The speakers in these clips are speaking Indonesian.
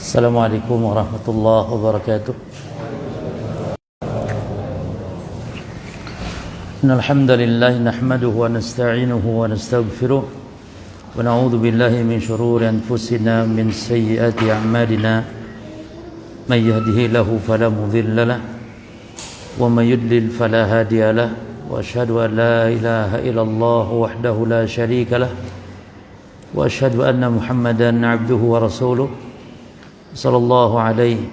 Assalamualaikum warahmatullahi wabarakatuh. Innal hamdalillah nahmaduhu wa nasta'inuhu wa nastaghfiruh wa na'udzu billahi min shururi anfusina min sayyiati a'malina may yahdihillahu fala mudilla lahu wa may yudlil fala hadiya lahu wa asyhadu an la ilaha illallah wahdahu la syarika lahu wa asyhadu anna Muhammadan 'abduhu wa rasuluh sallallahu alaihi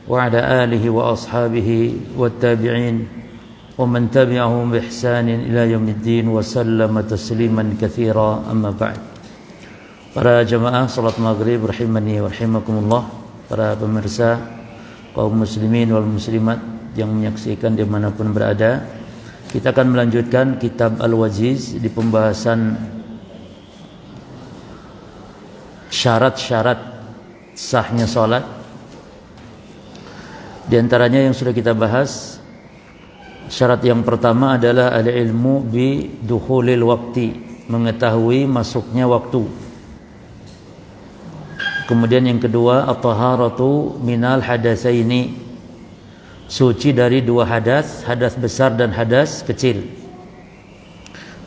wa ala alihi wa ashabihi wa tabi'in wa man tabi'ahum bi ihsanin ila yaumiddin wa sallama tasliman katsira, amma ba'd. Para jamaah salat maghrib rahimani wa rahimakumullah, para pemirsa kaum muslimin wal muslimat yang menyaksikan dimanapun berada, kita akan melanjutkan kitab Al-Wajiz di pembahasan syarat-syarat sahnya salat. Di antaranya yang sudah kita bahas, syarat yang pertama adalah al-ilmu bi dukhulil waqti, mengetahui masuknya waktu. Kemudian yang kedua, at-taharatu minal hadatsaini, suci dari dua hadas, hadas besar dan hadas kecil.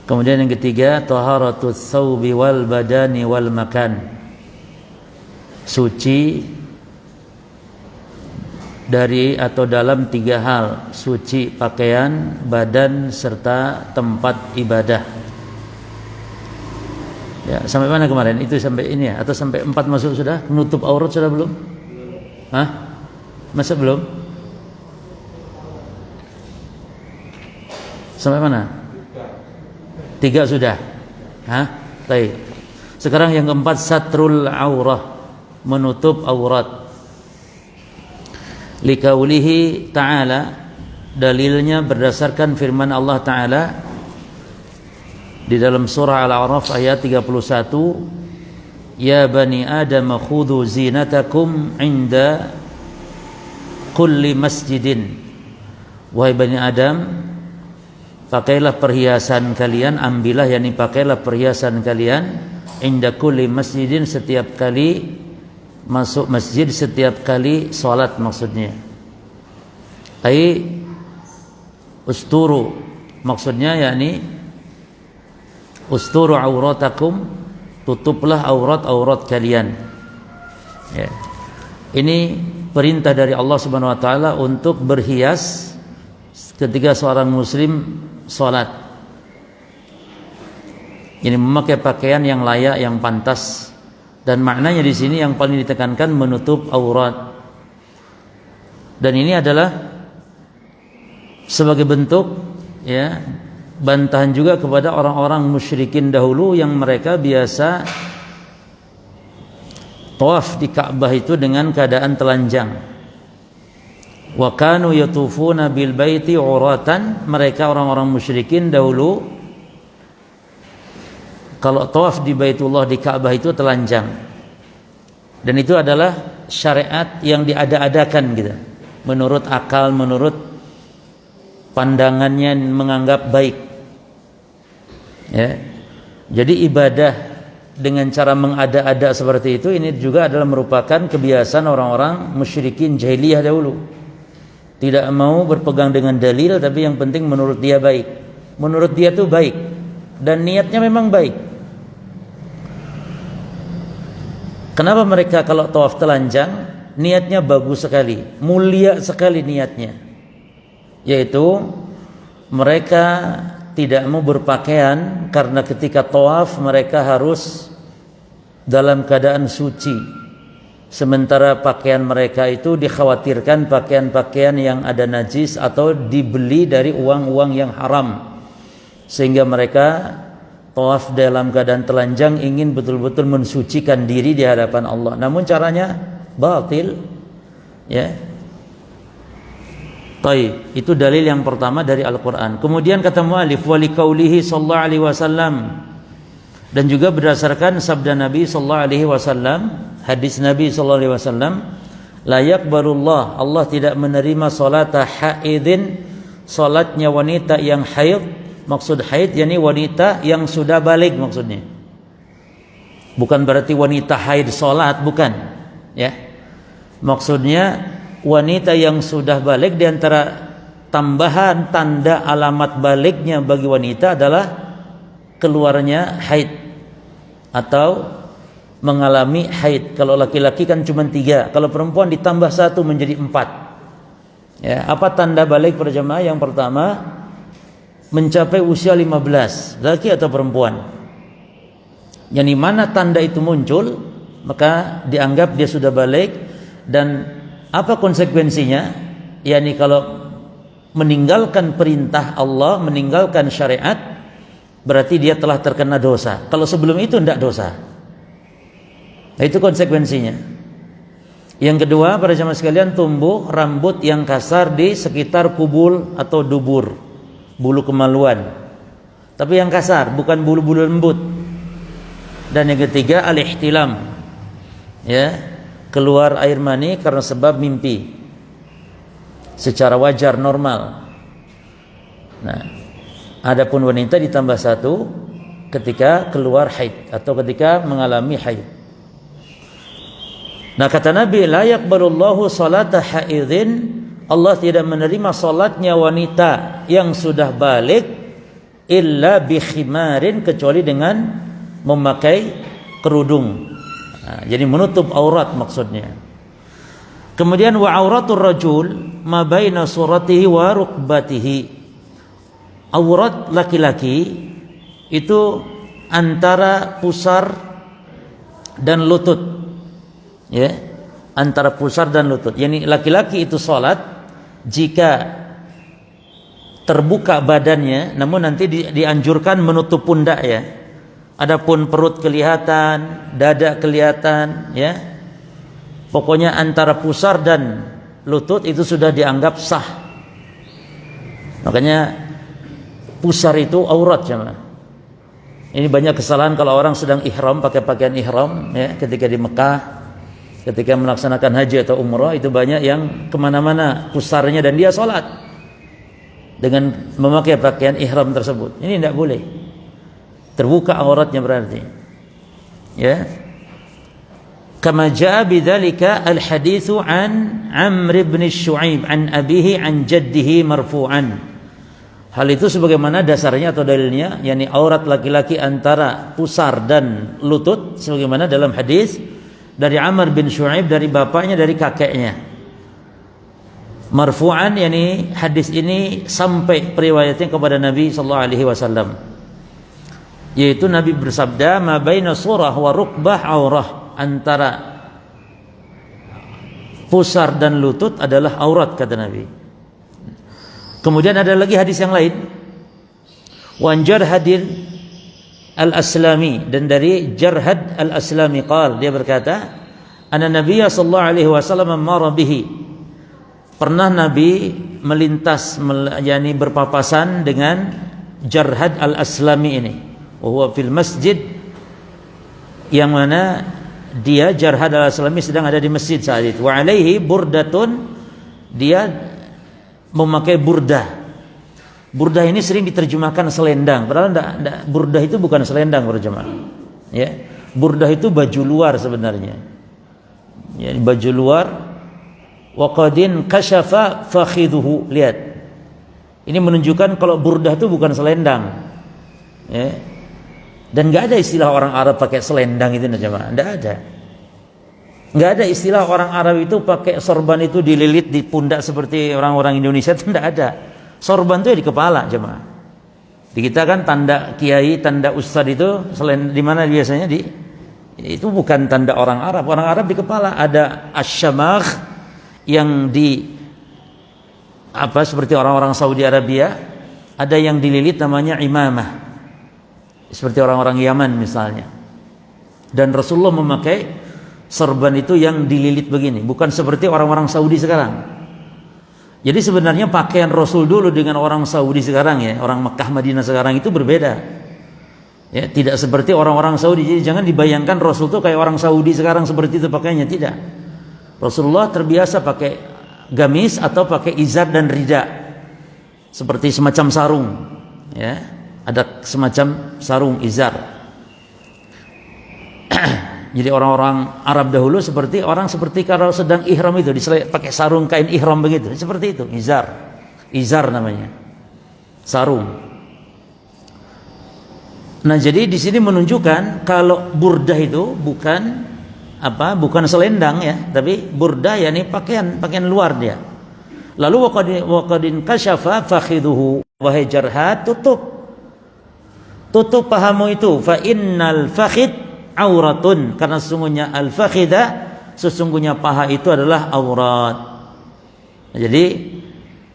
Kemudian yang ketiga, taharatu tsaubi wal badani wal makan, suci dari atau dalam tiga hal: suci pakaian, badan, serta tempat ibadah. Ya, sampai mana kemarin? Itu sampai ini ya? Atau sampai 4 masuk sudah? Menutup aurat sudah belum? Hah? Masa belum? Sampai mana? 3 sudah. Hah? Baik. Sekarang yang keempat, satrul aurah, menutup aurat. Liqaulihi ta'ala, dalilnya berdasarkan firman Allah Ta'ala di dalam surah Al-A'raf ayat 31, ya bani adam khudhu zinatakum inda kulli masjidin, wahai bani Adam, pakailah perhiasan kalian, ambillah, yakni pakailah perhiasan kalian, inda kulli masjidin, setiap kali masuk masjid, setiap kali salat maksudnya. Ai usturu, maksudnya yakni usturu auratakum, tutuplah aurat-aurat kalian. Ya. Ini perintah dari Allah Subhanahu wa taala untuk berhias ketika seorang muslim salat. Ini memakai pakaian yang layak, yang pantas. Dan maknanya di sini yang paling ditekankan menutup aurat. Dan ini adalah sebagai bentuk, ya, bantahan juga kepada orang-orang musyrikin dahulu yang mereka biasa tawaf di Ka'bah itu dengan keadaan telanjang. Wa kanu yatufuna bil baiti uratan, mereka orang-orang musyrikin dahulu kalau tawaf di Baitullah, di Ka'bah itu telanjang. Dan itu adalah syariat yang diada-adakan gitu. Menurut akal, menurut pandangannya menganggap baik. Ya. Jadi ibadah dengan cara mengada-ada seperti itu, ini juga adalah merupakan kebiasaan orang-orang musyrikin jahiliyah dahulu. Tidak mau berpegang dengan dalil, tapi yang penting menurut dia baik. Menurut dia tuh baik. Dan niatnya memang baik. Kenapa mereka kalau tawaf telanjang, niatnya bagus sekali, mulia sekali niatnya, yaitu mereka tidak mau berpakaian karena ketika tawaf mereka harus dalam keadaan suci, sementara pakaian mereka itu dikhawatirkan pakaian-pakaian yang ada najis atau dibeli dari uang-uang yang haram, sehingga mereka tawaf dalam keadaan telanjang, ingin betul-betul mensucikan diri di hadapan Allah. Namun caranya batil, ya. Baik, itu dalil yang pertama dari Al-Qur'an. Kemudian kata muallif, wa liqaulihi sallallahu alaihi wasallam, dan juga berdasarkan sabda Nabi sallallahu alaihi wasallam, hadis Nabi sallallahu alaihi wasallam, la yaqbalullah, Allah tidak menerima salata haidin, salatnya wanita yang haid. Maksud haid yakni wanita yang sudah balik maksudnya. Bukan berarti wanita haid salat, bukan, ya. Maksudnya wanita yang sudah balik, di antara tambahan tanda alamat baliknya bagi wanita adalah keluarnya haid atau mengalami haid. Kalau laki-laki kan cuma 3, kalau perempuan ditambah 1 menjadi 4. Ya, apa tanda balik para jemaah? Yang pertama, mencapai usia 15, laki atau perempuan. Yang mana tanda itu muncul, maka dianggap dia sudah balik. Dan apa konsekuensinya? Yani kalau meninggalkan perintah Allah, meninggalkan syariat, berarti dia telah terkena dosa. Kalau sebelum itu tidak dosa. Nah, itu konsekuensinya. Yang kedua, para jemaah sekalian, tumbuh rambut yang kasar di sekitar kubul atau dubur, bulu kemaluan. Tapi yang kasar, bukan bulu-bulu lembut. Dan yang ketiga, al-ihtilam. Ya, keluar air mani karena sebab mimpi secara wajar normal. Nah, adapun wanita ditambah 1 ketika keluar haid atau ketika mengalami haid. Nah, kata Nabi, la yaqbalullahu salata haidin, Allah tidak menerima salatnya wanita yang sudah balik illa bi khimarin, kecuali dengan memakai kerudung. Nah, jadi menutup aurat maksudnya. Kemudian wa auratur rajul ma baina suratihi wa rukbatihi. Aurat laki-laki itu antara pusar dan lutut. Ya, antara pusar dan lutut. Yani laki-laki itu salat jika terbuka badannya, namun nanti dianjurkan menutup pundak ya. Adapun perut kelihatan, dada kelihatan, ya. Pokoknya antara pusar dan lutut itu sudah dianggap sah. Makanya pusar itu aurat jemaah. Ini banyak kesalahan kalau orang sedang ihram, pakai pakaian ihram, ya, ketika di Mekah, ketika melaksanakan haji atau umrah, itu banyak yang kemana-mana pusarnya dan dia sholat dengan memakai pakaian ihram tersebut. Ini tidak boleh. Terbuka auratnya berarti. Ya. Kama jaa bidzalika al-haditsu an Amr bin Syu'aib an abihi an jaddihi marfu'an. Hal itu sebagaimana dasarnya atau dalilnya, yakni aurat laki-laki antara pusar dan lutut, sebagaimana dalam hadis dari Amr bin Syu'aib dari bapaknya dari kakeknya. Marfu'an, yakni hadis ini sampai periwayatnya kepada Nabi sallallahu alaihi wasallam. Yaitu Nabi bersabda, ma baina surah wa rukbah aurah, antara pusar dan lutut adalah aurat, kata Nabi. Kemudian ada lagi hadis yang lain, wan Jarhad al-Aslami, dan dari Jarhad al-Aslami qal, dia berkata, anna Nabiyya sallallahu alaihi wasallam marra bihi, pernah Nabi melintas, yakni berpapasan dengan Jarhad al-Aslami ini. Wa fil masjid, yang mana dia Jarhad al-Aslami sedang ada di masjid saat itu. Wa alaihi burdatun, dia memakai burdah. Burdah ini sering diterjemahkan selendang, padahal enggak, burdah itu bukan selendang berjemaah. Ya. Burdah itu baju luar sebenarnya. Ya, baju luar. Wa qadin kashafa fakhidhuhu, lihat. Ini menunjukkan kalau burdah itu bukan selendang. Ya. Dan enggak ada istilah orang Arab pakai selendang itu, jemaah. Enggak ada. Enggak ada istilah orang Arab itu pakai sorban itu dililit di pundak seperti orang-orang Indonesia, itu enggak ada. Sorban itu ya di kepala, jemaah. Di kita kan tanda kiai, tanda ustadz itu selain di mana biasanya itu bukan tanda orang Arab. Orang Arab di kepala ada asyamagh yang seperti orang-orang Saudi Arabia, ada yang dililit namanya imamah. Seperti orang-orang Yaman misalnya. Dan Rasulullah memakai sorban itu yang dililit begini, bukan seperti orang-orang Saudi sekarang. Jadi sebenarnya pakaian Rasul dulu dengan orang Saudi sekarang, ya, orang Mekah Madinah sekarang itu berbeda. Ya, tidak seperti orang-orang Saudi. Jadi jangan dibayangkan Rasul itu kayak orang Saudi sekarang seperti itu pakaiannya, tidak. Rasulullah terbiasa pakai gamis atau pakai izar dan rida, seperti semacam sarung, ya. Ada semacam sarung izar. Jadi orang-orang Arab dahulu seperti kalau sedang ihram itu pakai sarung kain ihram begitu, seperti itu, izar namanya, sarung. Nah, jadi di sini menunjukkan kalau burdah itu bukan selendang ya, tapi burdah yakni pakaian luar dia. Lalu waqadin kasyafa fakhiduhu, wahai jarhat, tutup pahamu itu, fa innal fakhid auratun, karena sesungguhnya sesungguhnya paha itu adalah aurat. Jadi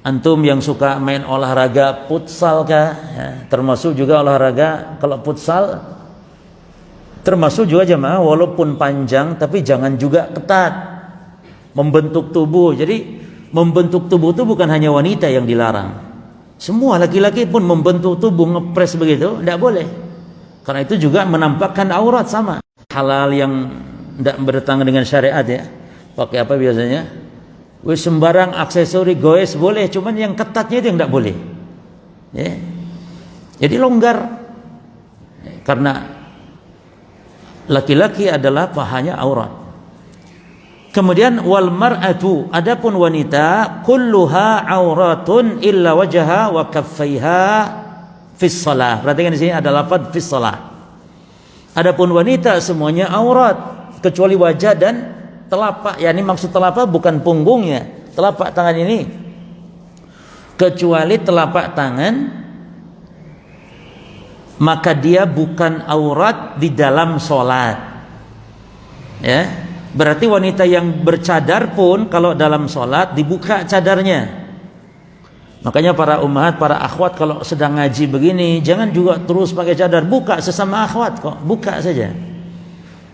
antum yang suka main olahraga futsal kah, ya, termasuk juga olahraga, kalau futsal termasuk juga jemaah, walaupun panjang tapi jangan juga ketat, membentuk tubuh. Jadi membentuk tubuh itu bukan hanya wanita yang dilarang, semua laki-laki pun membentuk tubuh, ngepres begitu, tidak boleh, karena itu juga menampakkan aurat. Sama halal yang tidak bertentangan dengan syariat ya, pakai apa biasanya, sembarang aksesori goes boleh, cuman yang ketatnya itu yang tidak boleh ya. Jadi longgar, karena laki-laki adalah pahanya aurat. Kemudian wal mar'atu, adapun wanita, kulluha auratun illa wajhaha wa kaffaiha fis shalah. Perhatikan di sini ada lafaz fis shalah. Adapun wanita semuanya aurat kecuali wajah dan telapak. Ya, ini maksud telapak bukan punggungnya, telapak tangan ini. Kecuali telapak tangan, maka dia bukan aurat di dalam sholat. Ya, berarti wanita yang bercadar pun kalau dalam sholat dibuka cadarnya. Makanya para ummahat, para akhwat kalau sedang ngaji begini jangan juga terus pakai cadar, buka sesama akhwat kok, buka saja.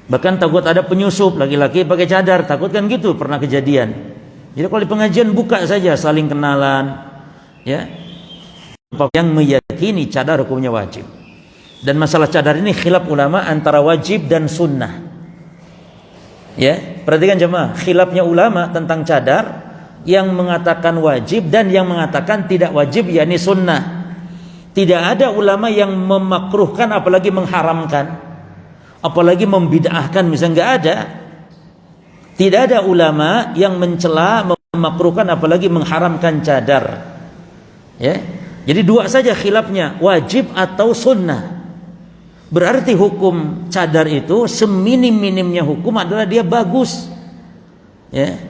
Bahkan takut ada penyusup, laki-laki pakai cadar, takut kan gitu, pernah kejadian. Jadi kalau di pengajian buka saja, saling kenalan ya. Yang meyakini cadar hukumnya wajib. Dan masalah cadar ini khilaf ulama antara wajib dan sunnah. Ya, perhatikan jemaah, khilafnya ulama tentang cadar, yang mengatakan wajib dan yang mengatakan tidak wajib, yakni sunnah. Tidak ada ulama yang memakruhkan apalagi mengharamkan, apalagi membid'ahkan, misalnya enggak ada. Tidak ada ulama yang mencela, memakruhkan apalagi mengharamkan cadar. Ya. Jadi dua saja khilafnya, wajib atau sunnah. Berarti hukum cadar itu seminim-minimnya hukum adalah dia bagus. Ya.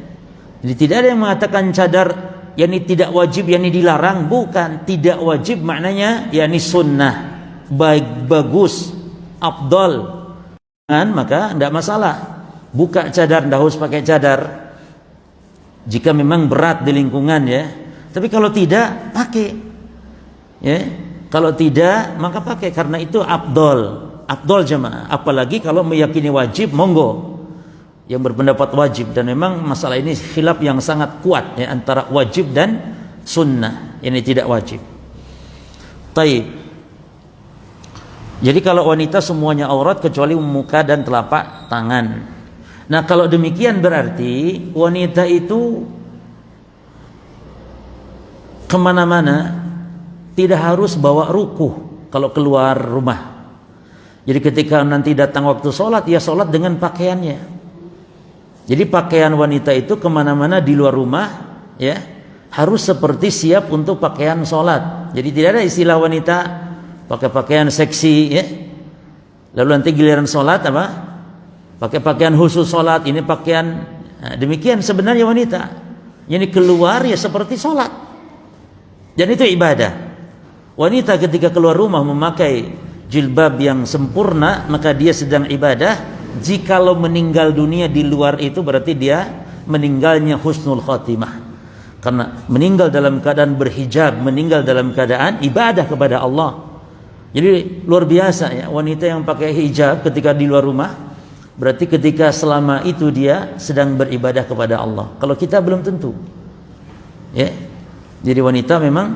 Jadi tidak ada yang mengatakan cadar yakni tidak wajib, yakni dilarang, bukan. Tidak wajib maknanya yakni sunnah, baik, bagus, afdal. Maka tidak masalah. Buka cadar, tidak harus pakai cadar. Jika memang berat di lingkungan ya. Tapi kalau tidak, pakai. Ya. Kalau tidak, maka pakai, karena itu afdal. Afdal jemaah. Apalagi kalau meyakini wajib, monggo. Yang berpendapat wajib, dan memang masalah ini khilaf yang sangat kuat ya, antara wajib dan sunnah. Ini tidak wajib. Taib. Jadi kalau wanita semuanya aurat kecuali muka dan telapak tangan. Nah, kalau demikian berarti wanita itu kemana-mana tidak harus bawa rukuh kalau keluar rumah. Jadi ketika nanti datang waktu sholat, ya sholat dengan pakaiannya. Jadi pakaian wanita itu kemana-mana di luar rumah ya harus seperti siap untuk pakaian sholat. Jadi tidak ada istilah wanita pakai pakaian seksi ya, lalu nanti giliran sholat apa pakai pakaian khusus sholat, ini pakaian. Nah, demikian sebenarnya wanita, jadi keluar ya seperti sholat, dan itu ibadah. Wanita ketika keluar rumah memakai jilbab yang sempurna, maka dia sedang ibadah. Jikalau meninggal dunia di luar itu berarti dia meninggalnya husnul khatimah, karena meninggal dalam keadaan berhijab, meninggal dalam keadaan ibadah kepada Allah. Jadi luar biasa ya wanita yang pakai hijab ketika di luar rumah, berarti ketika selama itu dia sedang beribadah kepada Allah. Kalau kita belum tentu ya. Jadi wanita memang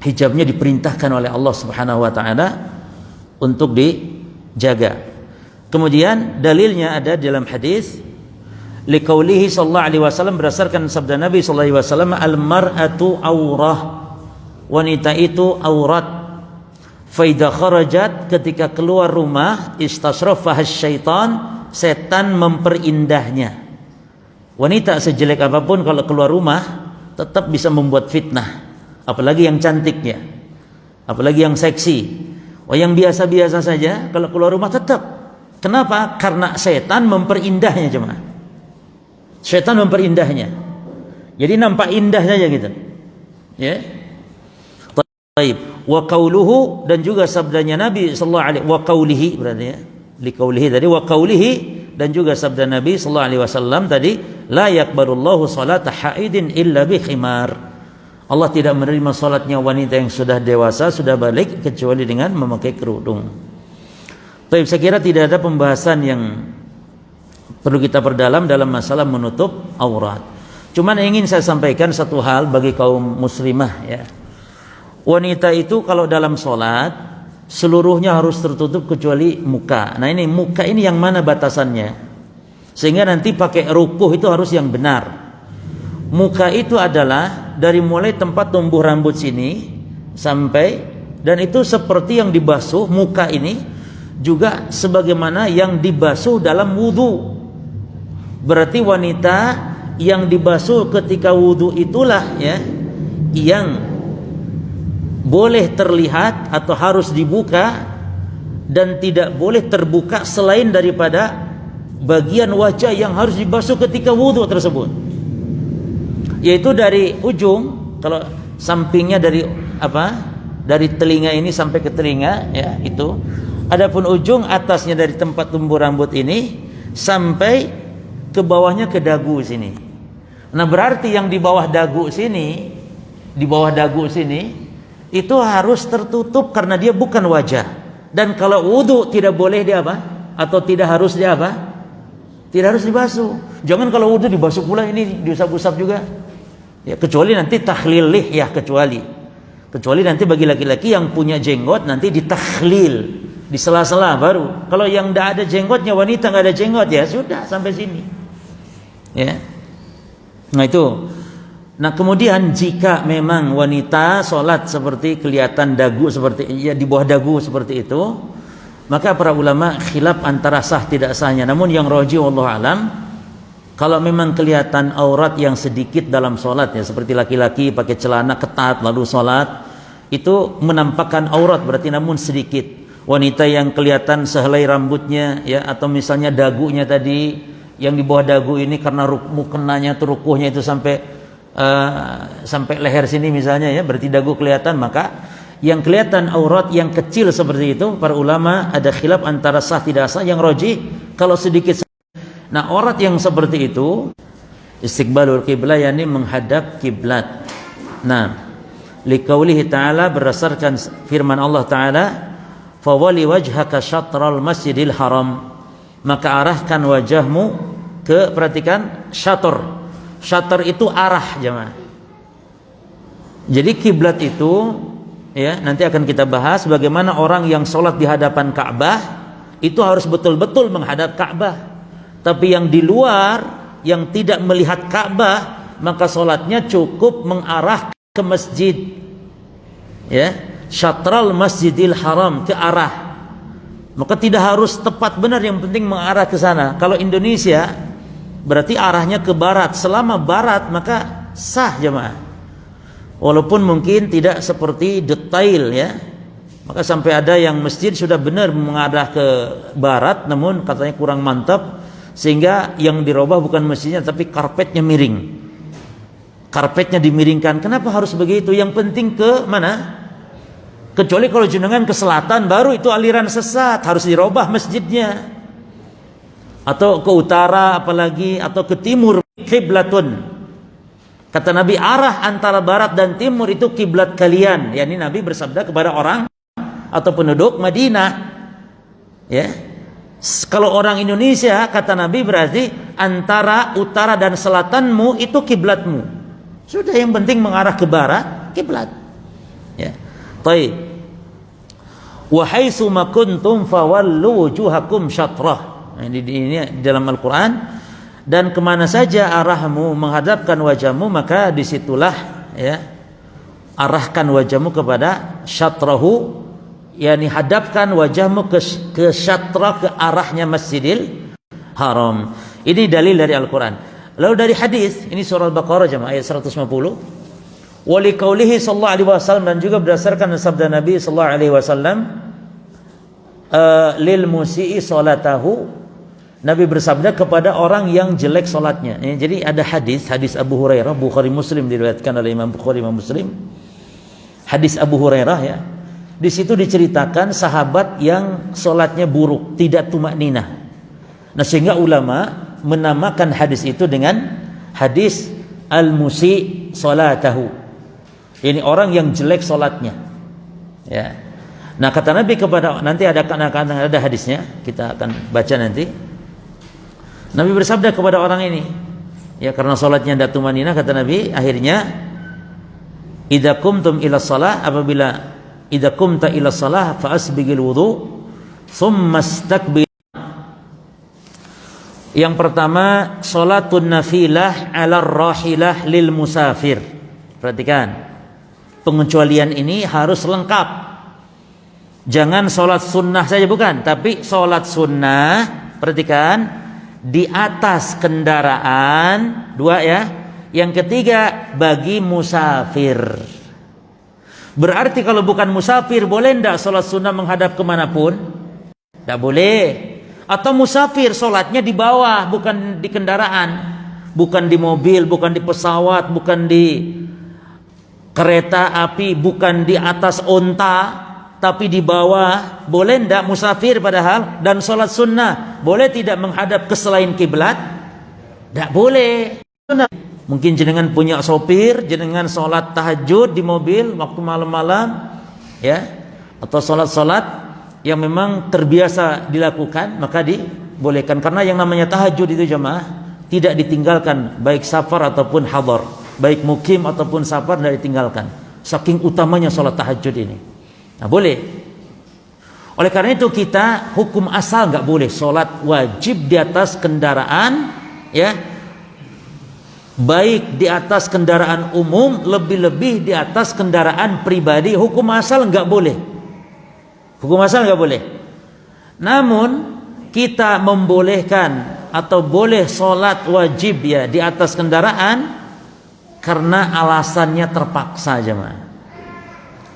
hijabnya diperintahkan oleh Allah Subhanahu wa taala untuk dijaga. Kemudian dalilnya ada dalam hadis liqaulihi sallallahu alaihi wasallam, berdasarkan sabda Nabi sallallahu alaihi wasallam, al-mar'atu aurah, wanita itu aurat. Fa idza kharajat, ketika keluar rumah, istasrafaha syaitan, setan memperindahnya. Wanita sejelek apapun kalau keluar rumah tetap bisa membuat fitnah, apalagi yang cantiknya, apalagi yang seksi. Yang biasa-biasa saja kalau keluar rumah tetap. Kenapa? Karena setan memperindahnya jemaah. Setan memperindahnya. Jadi nampak indah saja gitu. Ya. Baik. Wa qauluhu, dan juga sabdanya Nabi sallallahu alaihi wa qaulihi, berarti ya. Li qaulihi tadi, wa qaulihi, dan juga sabda Nabi sallallahu alaihi wasallam tadi, la yaqbalullahu salata haidin illa bi khimar. Allah tidak menerima salatnya wanita yang sudah dewasa, sudah balik, kecuali dengan memakai kerudung. Baik, saya kira tidak ada pembahasan yang perlu kita perdalam dalam masalah menutup aurat. Cuman ingin saya sampaikan satu hal bagi kaum muslimah ya. Wanita itu kalau dalam salat seluruhnya harus tertutup kecuali muka. Nah ini muka ini yang mana batasannya? Sehingga nanti pakai rukuh itu harus yang benar. Muka itu adalah dari mulai tempat tumbuh rambut sini sampai, dan itu seperti yang dibasuh muka ini juga sebagaimana yang dibasuh dalam wudu. Berarti wanita yang dibasuh ketika wudu itulah ya yang boleh terlihat atau harus dibuka, dan tidak boleh terbuka selain daripada bagian wajah yang harus dibasuh ketika wudu tersebut, yaitu dari ujung, kalau sampingnya dari dari telinga ini sampai ke telinga ya itu. Adapun ujung atasnya dari tempat tumbuh rambut ini sampai ke bawahnya ke dagu sini. Nah berarti yang di bawah dagu sini, itu harus tertutup karena dia bukan wajah. Dan kalau wudu tidak boleh dia atau tidak harus dia tidak harus dibasuh. Jangan kalau wudu dibasuh pula, ini diusap-usap juga. Ya, kecuali nanti takhlil lihyah, kecuali nanti bagi laki-laki yang punya jenggot nanti ditakhlil di sela-sela baru. Kalau yang tidak ada jenggotnya, wanita nggak ada jenggot, ya sudah sampai sini. Ya. Nah itu. Nah kemudian jika memang wanita sholat seperti kelihatan dagu seperti ya di bawah dagu seperti itu, maka para ulama khilaf antara sah tidak sahnya. Namun yang rajih wallahu alam, kalau memang kelihatan aurat yang sedikit dalam sholat ya, seperti laki-laki pakai celana ketat lalu sholat, itu menampakkan aurat berarti namun sedikit. Wanita yang kelihatan sehelai rambutnya ya, atau misalnya dagunya tadi yang di bawah dagu ini karena mukenanya atau rukuhnya itu sampai leher sini misalnya ya, berarti dagu kelihatan, maka yang kelihatan aurat yang kecil seperti itu para ulama ada khilaf antara sah tidak sah. Yang rajih kalau sedikit. Nah aurat yang seperti itu istiqbalul qiblah, yakni menghadap kiblat. Nah liqaulihi ta'ala, berdasarkan firman Allah ta'ala, fawali wajhaka syatral masjidil haram, maka arahkan wajahmu ke, perhatikan, syatar itu arah jemaah. Jadi kiblat itu ya nanti akan kita bahas bagaimana orang yang sholat di hadapan Ka'bah itu harus betul-betul menghadap Ka'bah. Tapi yang di luar yang tidak melihat Ka'bah maka sholatnya cukup mengarah ke masjid ya, syatral masjidil haram, ke arah. Maka tidak harus tepat benar, yang penting mengarah ke sana. Kalau Indonesia berarti arahnya ke barat, selama barat maka sah jemaah. Walaupun mungkin tidak seperti detail ya, maka sampai ada yang masjid sudah benar mengarah ke barat namun katanya kurang mantap, sehingga yang dirubah bukan masjidnya tapi karpetnya miring, karpetnya dimiringkan. Kenapa harus begitu? Yang penting ke mana? Kecuali kalau jenengan ke selatan baru itu aliran sesat, harus dirubah masjidnya. Atau ke utara apalagi, atau ke timur, kiblatun. Kata Nabi, arah antara barat dan timur itu kiblat kalian. Yani Nabi bersabda kepada orang atau penduduk Madinah. Ya. Kalau orang Indonesia, kata Nabi, berarti antara utara dan selatanmu itu kiblatmu. Sudah, yang penting mengarah ke barat, kiblat. Ya. Baik. Wa haitsu ma kuntum fawallu wujuhakum syatrah. Ini dalam Al-Quran. Dan kemana saja arahmu menghadapkan wajahmu, maka disitulah ya arahkan wajahmu kepada syatrahu, yakni hadapkan wajahmu ke syatra, ke arahnya Masjidil haram. Ini dalil dari Al-Quran. Lalu dari hadis, ini surah Al-Baqarah jemaah ayat 150. Wali qaulihi sallallahu alaihi wasallam, dan juga berdasarkan sabda Nabi sallallahu alaihi wasallam, lil musii salatahu, Nabi bersabda kepada orang yang jelek solatnya. Jadi ada hadis Abu Hurairah, Bukhari Muslim, diriwayatkan oleh Imam Bukhari, Imam Muslim. Hadis Abu Hurairah ya. Di situ diceritakan sahabat yang solatnya buruk, tidak tumakninah. Nah, sehingga ulama menamakan hadis itu dengan hadis al-musi salatahu. Ini orang yang jelek solatnya. Ya. Nah, kata Nabi kepada, nanti ada hadisnya, kita akan baca nanti. Nabi bersabda kepada orang ini, ya, karena salatnya tidak tumaninah, kata Nabi, akhirnya idza qumtum ila shalah, apabila idza qumta ila shalah fa asbigil wudu thumma istakbil. Yang pertama, salatun nafilah 'ala rahilah lil musafir. Perhatikan, pengecualian ini harus lengkap. Jangan salat sunnah saja, bukan, tapi salat sunnah, perhatikan, di atas kendaraan, dua ya. Yang ketiga, bagi musafir. Berarti kalau bukan musafir, boleh tidak sholat sunnah menghadap kemanapun? Tidak boleh. Atau musafir sholatnya di bawah, bukan di kendaraan, bukan di mobil, bukan di pesawat, bukan di kereta api, bukan di atas onta, tapi di bawah. Boleh tidak musafir padahal dan sholat sunnah? Boleh tidak menghadap ke selain kiblat? Tidak boleh. Mungkin jenengan punya sopir, jenengan sholat tahajud di mobil waktu malam-malam, ya, atau sholat-sholat yang memang terbiasa dilakukan, maka dibolehkan. Karena yang namanya tahajud itu jemaah tidak ditinggalkan, baik safar ataupun hadar, baik mukim ataupun safar, tidak ditinggalkan. Saking utamanya sholat tahajud ini. Nah, boleh. Oleh karena itu kita hukum asal nggak boleh sholat wajib di atas kendaraan, ya, baik di atas kendaraan umum, lebih-lebih di atas kendaraan pribadi. Hukum asal nggak boleh. Hukum asal nggak boleh. Namun kita membolehkan atau boleh sholat wajib ya di atas kendaraan karena alasannya terpaksa jemaah.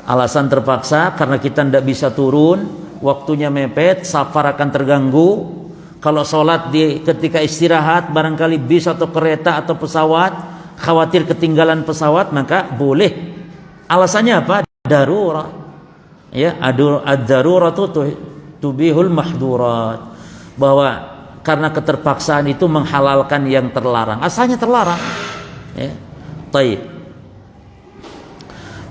Alasan terpaksa karena kita tidak bisa turun, waktunya mepet, safar akan terganggu. Kalau sholat ketika istirahat, barangkali bis atau kereta atau pesawat, khawatir ketinggalan pesawat, maka boleh. Alasannya apa? Darurat. Ya, ad-daruratu tubihul mahdurat. Bahwa karena keterpaksaan itu menghalalkan yang terlarang. Asalnya terlarang. Ya. Taib.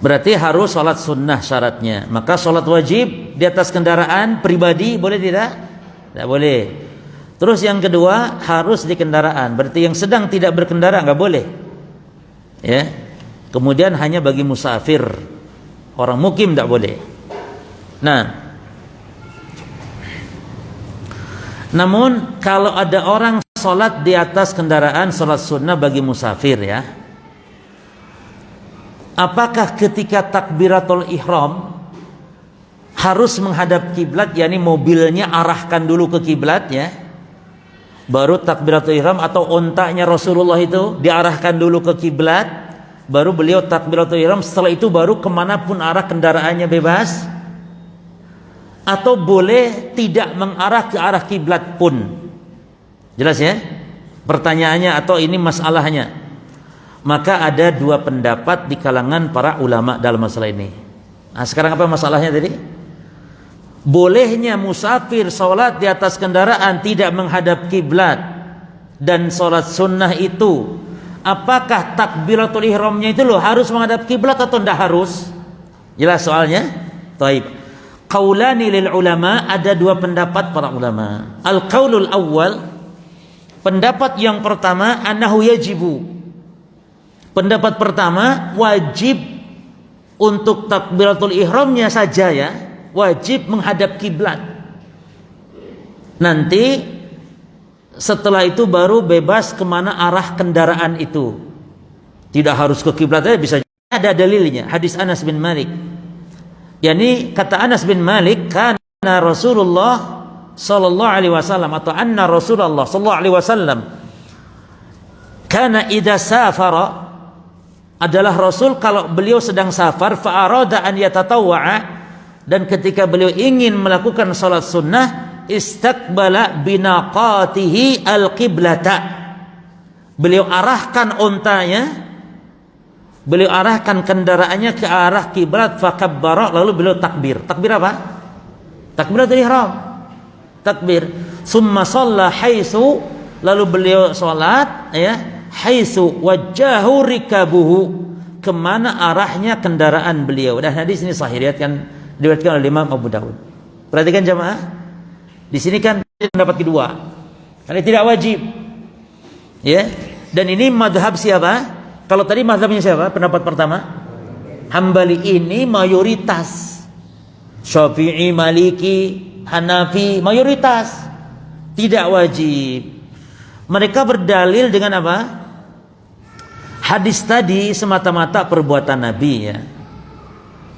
Berarti harus sholat sunnah syaratnya. Maka sholat wajib di atas kendaraan pribadi boleh tidak? Tidak boleh. Terus yang kedua, harus di kendaraan. Berarti yang sedang tidak berkendara nggak boleh. Ya. Kemudian hanya bagi musafir, orang mukim tidak boleh. Nah, namun kalau ada orang sholat di atas kendaraan, sholat sunnah bagi musafir ya. Apakah ketika takbiratul ihram harus menghadap kiblat, yakni mobilnya arahkan dulu ke kiblat ya, baru takbiratul ihram, atau ontanya Rasulullah itu diarahkan dulu ke kiblat, baru beliau takbiratul ihram, setelah itu baru kemanapun arah kendaraannya bebas? Atau boleh tidak mengarah ke arah kiblat pun? Jelas ya pertanyaannya atau ini masalahnya? Maka ada dua pendapat di kalangan para ulama dalam masalah ini. Nah, sekarang apa masalahnya tadi? Bolehnya musafir sholat di atas kendaraan tidak menghadap kiblat dan sholat sunnah itu, apakah takbiratul ihramnya itu loh harus menghadap kiblat atau tidak harus? Jelas soalnya? Taib. Qaulani lil ulama, ada dua pendapat para ulama. Al-qaulul awwal, pendapat yang pertama, annahu yajibu. Pendapat pertama, wajib untuk takbiratul ihramnya saja ya, wajib menghadap kiblat. Nanti setelah itu baru bebas kemana arah kendaraan itu. Tidak harus ke kiblat aja, bisa. Ada dalilnya, hadis Anas bin Malik. Yani kata Anas bin Malik, karena Rasulullah sallallahu alaihi wasallam atau anna Rasulullah sallallahu alaihi wasallam kana idza safara, adalah Rasul kalau beliau sedang safar, fa arada an yatatawwa'a, dan ketika beliau ingin melakukan salat sunnah, istaqbala binaqatihi al-qiblata, beliau arahkan ontanya, beliau arahkan kendaraannya ke arah kiblat, fakabbara, lalu beliau takbir. Takbir apa? Takbiratul ihram. Takbir. Summa shalla haitsu, lalu beliau salat ya, haitsu wajjahu rikabuhu, kemana arahnya kendaraan beliau. Dan hadis ini sahih, diriwayatkan oleh Imam Abu Dawud. Perhatikan jamaah, di sini kan pendapat kedua, karena tidak wajib, ya. Dan ini madhab siapa? Kalau tadi madhabnya siapa? Pendapat pertama, Hambali. Ini mayoritas, Syafi'i, Maliki, Hanafi, mayoritas tidak wajib. Mereka berdalil dengan apa? Hadis tadi semata-mata perbuatan Nabi, ya.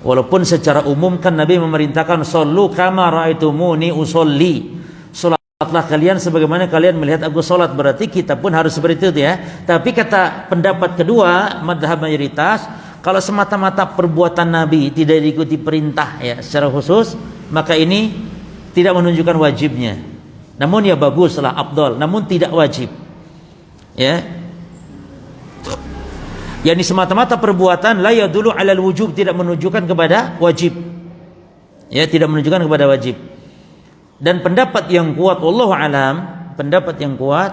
Walaupun secara umum kan Nabi memerintahkan sallu kama ra'aitumuni usolli, salatlah kalian sebagaimana kalian melihat aku salat, berarti kita pun harus seperti itu, ya. Tapi kata pendapat kedua, madhab mayoritas, kalau semata-mata perbuatan Nabi tidak diikuti perintah, ya, secara khusus, maka ini tidak menunjukkan wajibnya. Namun ya baguslah, afdal, namun tidak wajib, ya. Yani semata-mata perbuatan la yadullu 'alal wujub, tidak menunjukkan kepada wajib, ya, tidak menunjukkan kepada wajib. Dan pendapat yang kuat, wallahu alam, pendapat yang kuat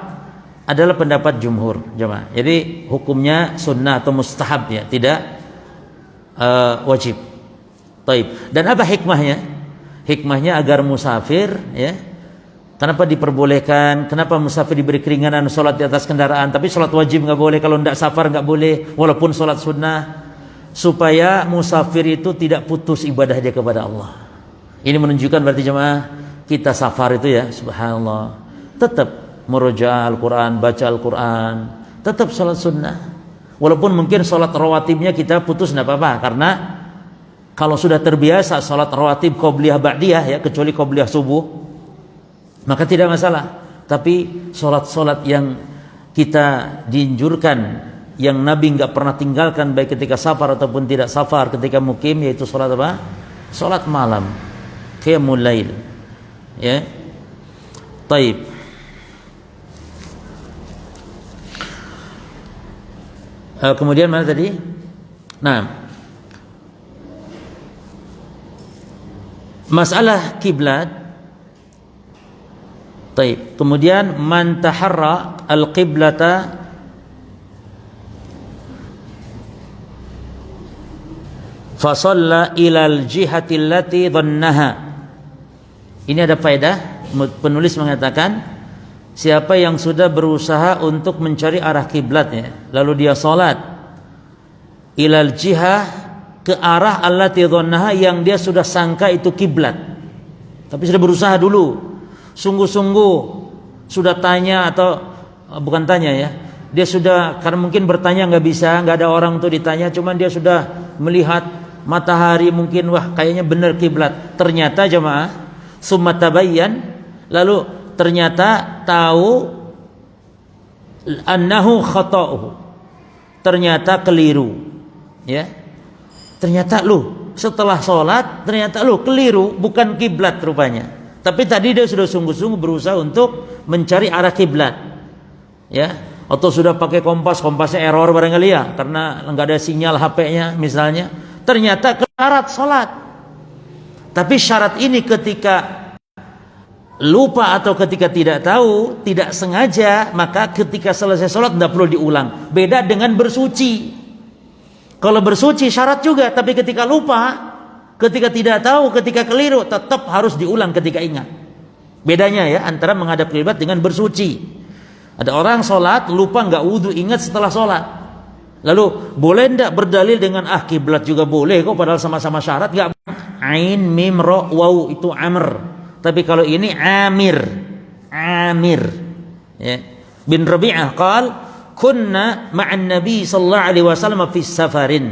adalah pendapat jumhur, jemaah. Jadi hukumnya sunnah atau mustahab, ya, tidak wajib. Taib. Dan apa hikmahnya? Hikmahnya agar musafir, ya, kenapa diperbolehkan? Kenapa musafir diberi keringanan sholat di atas kendaraan, tapi sholat wajib nggak boleh? Kalau tidak safar nggak boleh, walaupun sholat sunnah, supaya musafir itu tidak putus ibadah dia kepada Allah. Ini menunjukkan berarti jemaah, kita safar itu, ya, subhanallah, tetap meroja Al-Quran, baca Al-Quran, tetap sholat sunnah. Walaupun mungkin sholat rawatibnya kita putus, tidak apa-apa, karena kalau sudah terbiasa sholat rawatib qobliyah ba'diyah, ya, kecuali qobliyah subuh, maka tidak masalah. Tapi sholat-sholat yang kita dianjurkan, yang Nabi nggak pernah tinggalkan, baik ketika safar ataupun tidak safar, ketika mukim, yaitu sholat apa? Sholat malam, qiyamul lail, ya. Taib. Kemudian mana tadi? Nah, masalah kiblat. Taib. Kemudian man taharra al-qiblata fa shalla ila al-jihati allati dhannaha. Ini ada faedah. Penulis mengatakan, siapa yang sudah berusaha untuk mencari arah kiblatnya, lalu dia salat ilal jihah, ke arah allati dhannaha, yang dia sudah sangka itu kiblat, tapi sudah berusaha dulu, sungguh-sungguh sudah tanya, atau bukan tanya, ya, dia sudah, karena mungkin bertanya nggak bisa, nggak ada orang tuh ditanya, cuman dia sudah melihat matahari, mungkin wah kayaknya benar kiblat, ternyata jemaah summa tabayyan, lalu ternyata tahu annahu khata'uhu, ternyata keliru, ya, ternyata setelah sholat ternyata keliru, bukan kiblat rupanya, tapi tadi dia sudah sungguh-sungguh berusaha untuk mencari arah kiblat, ya, atau sudah pakai kompasnya error barangkali, ya, karena nggak ada sinyal HP-nya misalnya, ternyata ke syarat sholat. Tapi syarat ini ketika lupa atau ketika tidak tahu, tidak sengaja, maka ketika selesai sholat tidak perlu diulang. Beda dengan bersuci. Kalau bersuci syarat juga, tapi ketika lupa, ketika tidak tahu, ketika keliru, tetap harus diulang ketika ingat. Bedanya, ya, antara menghadap kiblat dengan bersuci. Ada orang sholat lupa nggak wudu, ingat setelah sholat. Lalu boleh ndak berdalil dengan kiblat juga boleh kok, padahal sama-sama syarat? Nggak. Ain mim ro waw itu amr. Tapi kalau ini Amir, ya, bin Rabi'ah qal kunna ma'an Nabi sallallahu alaihi wasallam fi safarin.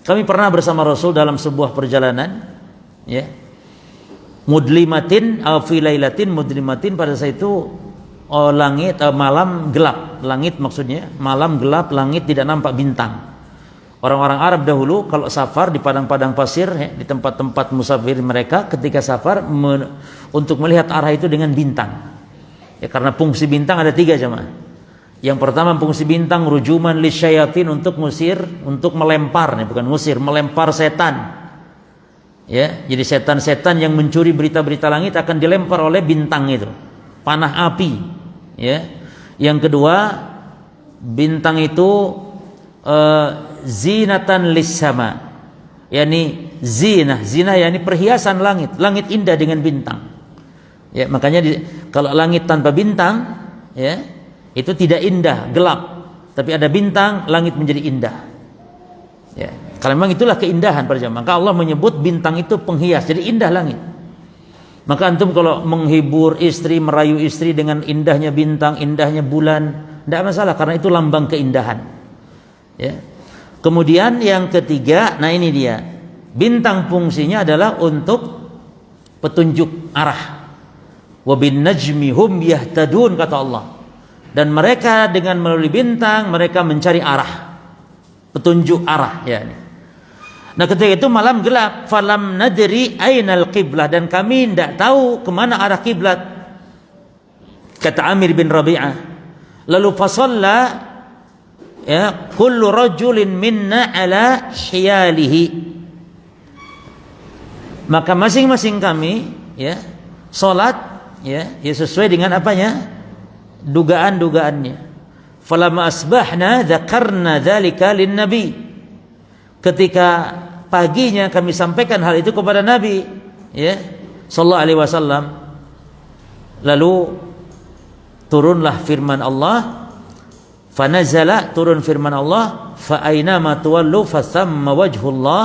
Kami pernah bersama Rasul dalam sebuah perjalanan, ya. mudlimatin fi lailatin mudlimatin, pada saat itu langit malam gelap, langit maksudnya malam gelap, langit tidak nampak bintang. Orang-orang Arab dahulu kalau safar di padang-padang pasir ya, di tempat-tempat musafir mereka ketika safar untuk melihat arah itu dengan bintang. Ya, karena fungsi bintang ada 3 jemaah. Yang pertama fungsi bintang rujuman lisyayatin, untuk ngusir, untuk melempar, nih bukan ngusir, melempar setan. Ya, jadi setan-setan yang mencuri berita-berita langit akan dilempar oleh bintang itu, panah api. Ya. Yang kedua, bintang itu zinatan lis-sama. Yani zinah yani perhiasan langit. Langit indah dengan bintang. Ya, makanya kalau langit tanpa bintang, ya, itu tidak indah, gelap. Tapi ada bintang, langit menjadi indah. Ya, kalau memang itulah keindahan para jamaah. Maka Allah menyebut bintang itu penghias, jadi indah langit. Maka antum kalau menghibur istri, merayu istri dengan indahnya bintang, indahnya bulan, tidak masalah karena itu lambang keindahan. Ya. Kemudian yang ketiga, nah ini dia. Bintang fungsinya adalah untuk petunjuk arah. Wa bin najmi hum yahtadun, kata Allah. Dan mereka dengan melalui bintang mereka mencari arah, petunjuk arah ya. Nah ketika itu malam gelap, falam nadri ainal qiblah, dan kami tidak tahu kemana arah kiblat. Kata Amir bin Rabi'ah, lalu fasalla ya kullu rajulin minna ala hiyalihi, maka masing-masing kami ya salat ya sesuai dengan apanya, dugaan-dugaannya. Falamma asbahna dzakarna dzalika lin-nabi, ketika paginya kami sampaikan hal itu kepada Nabi ya sallallahu alaihi wasallam. Lalu turunlah firman Allah, fanazala, turun firman Allah, fa aina ma tuwallu fa thamma wajhullah,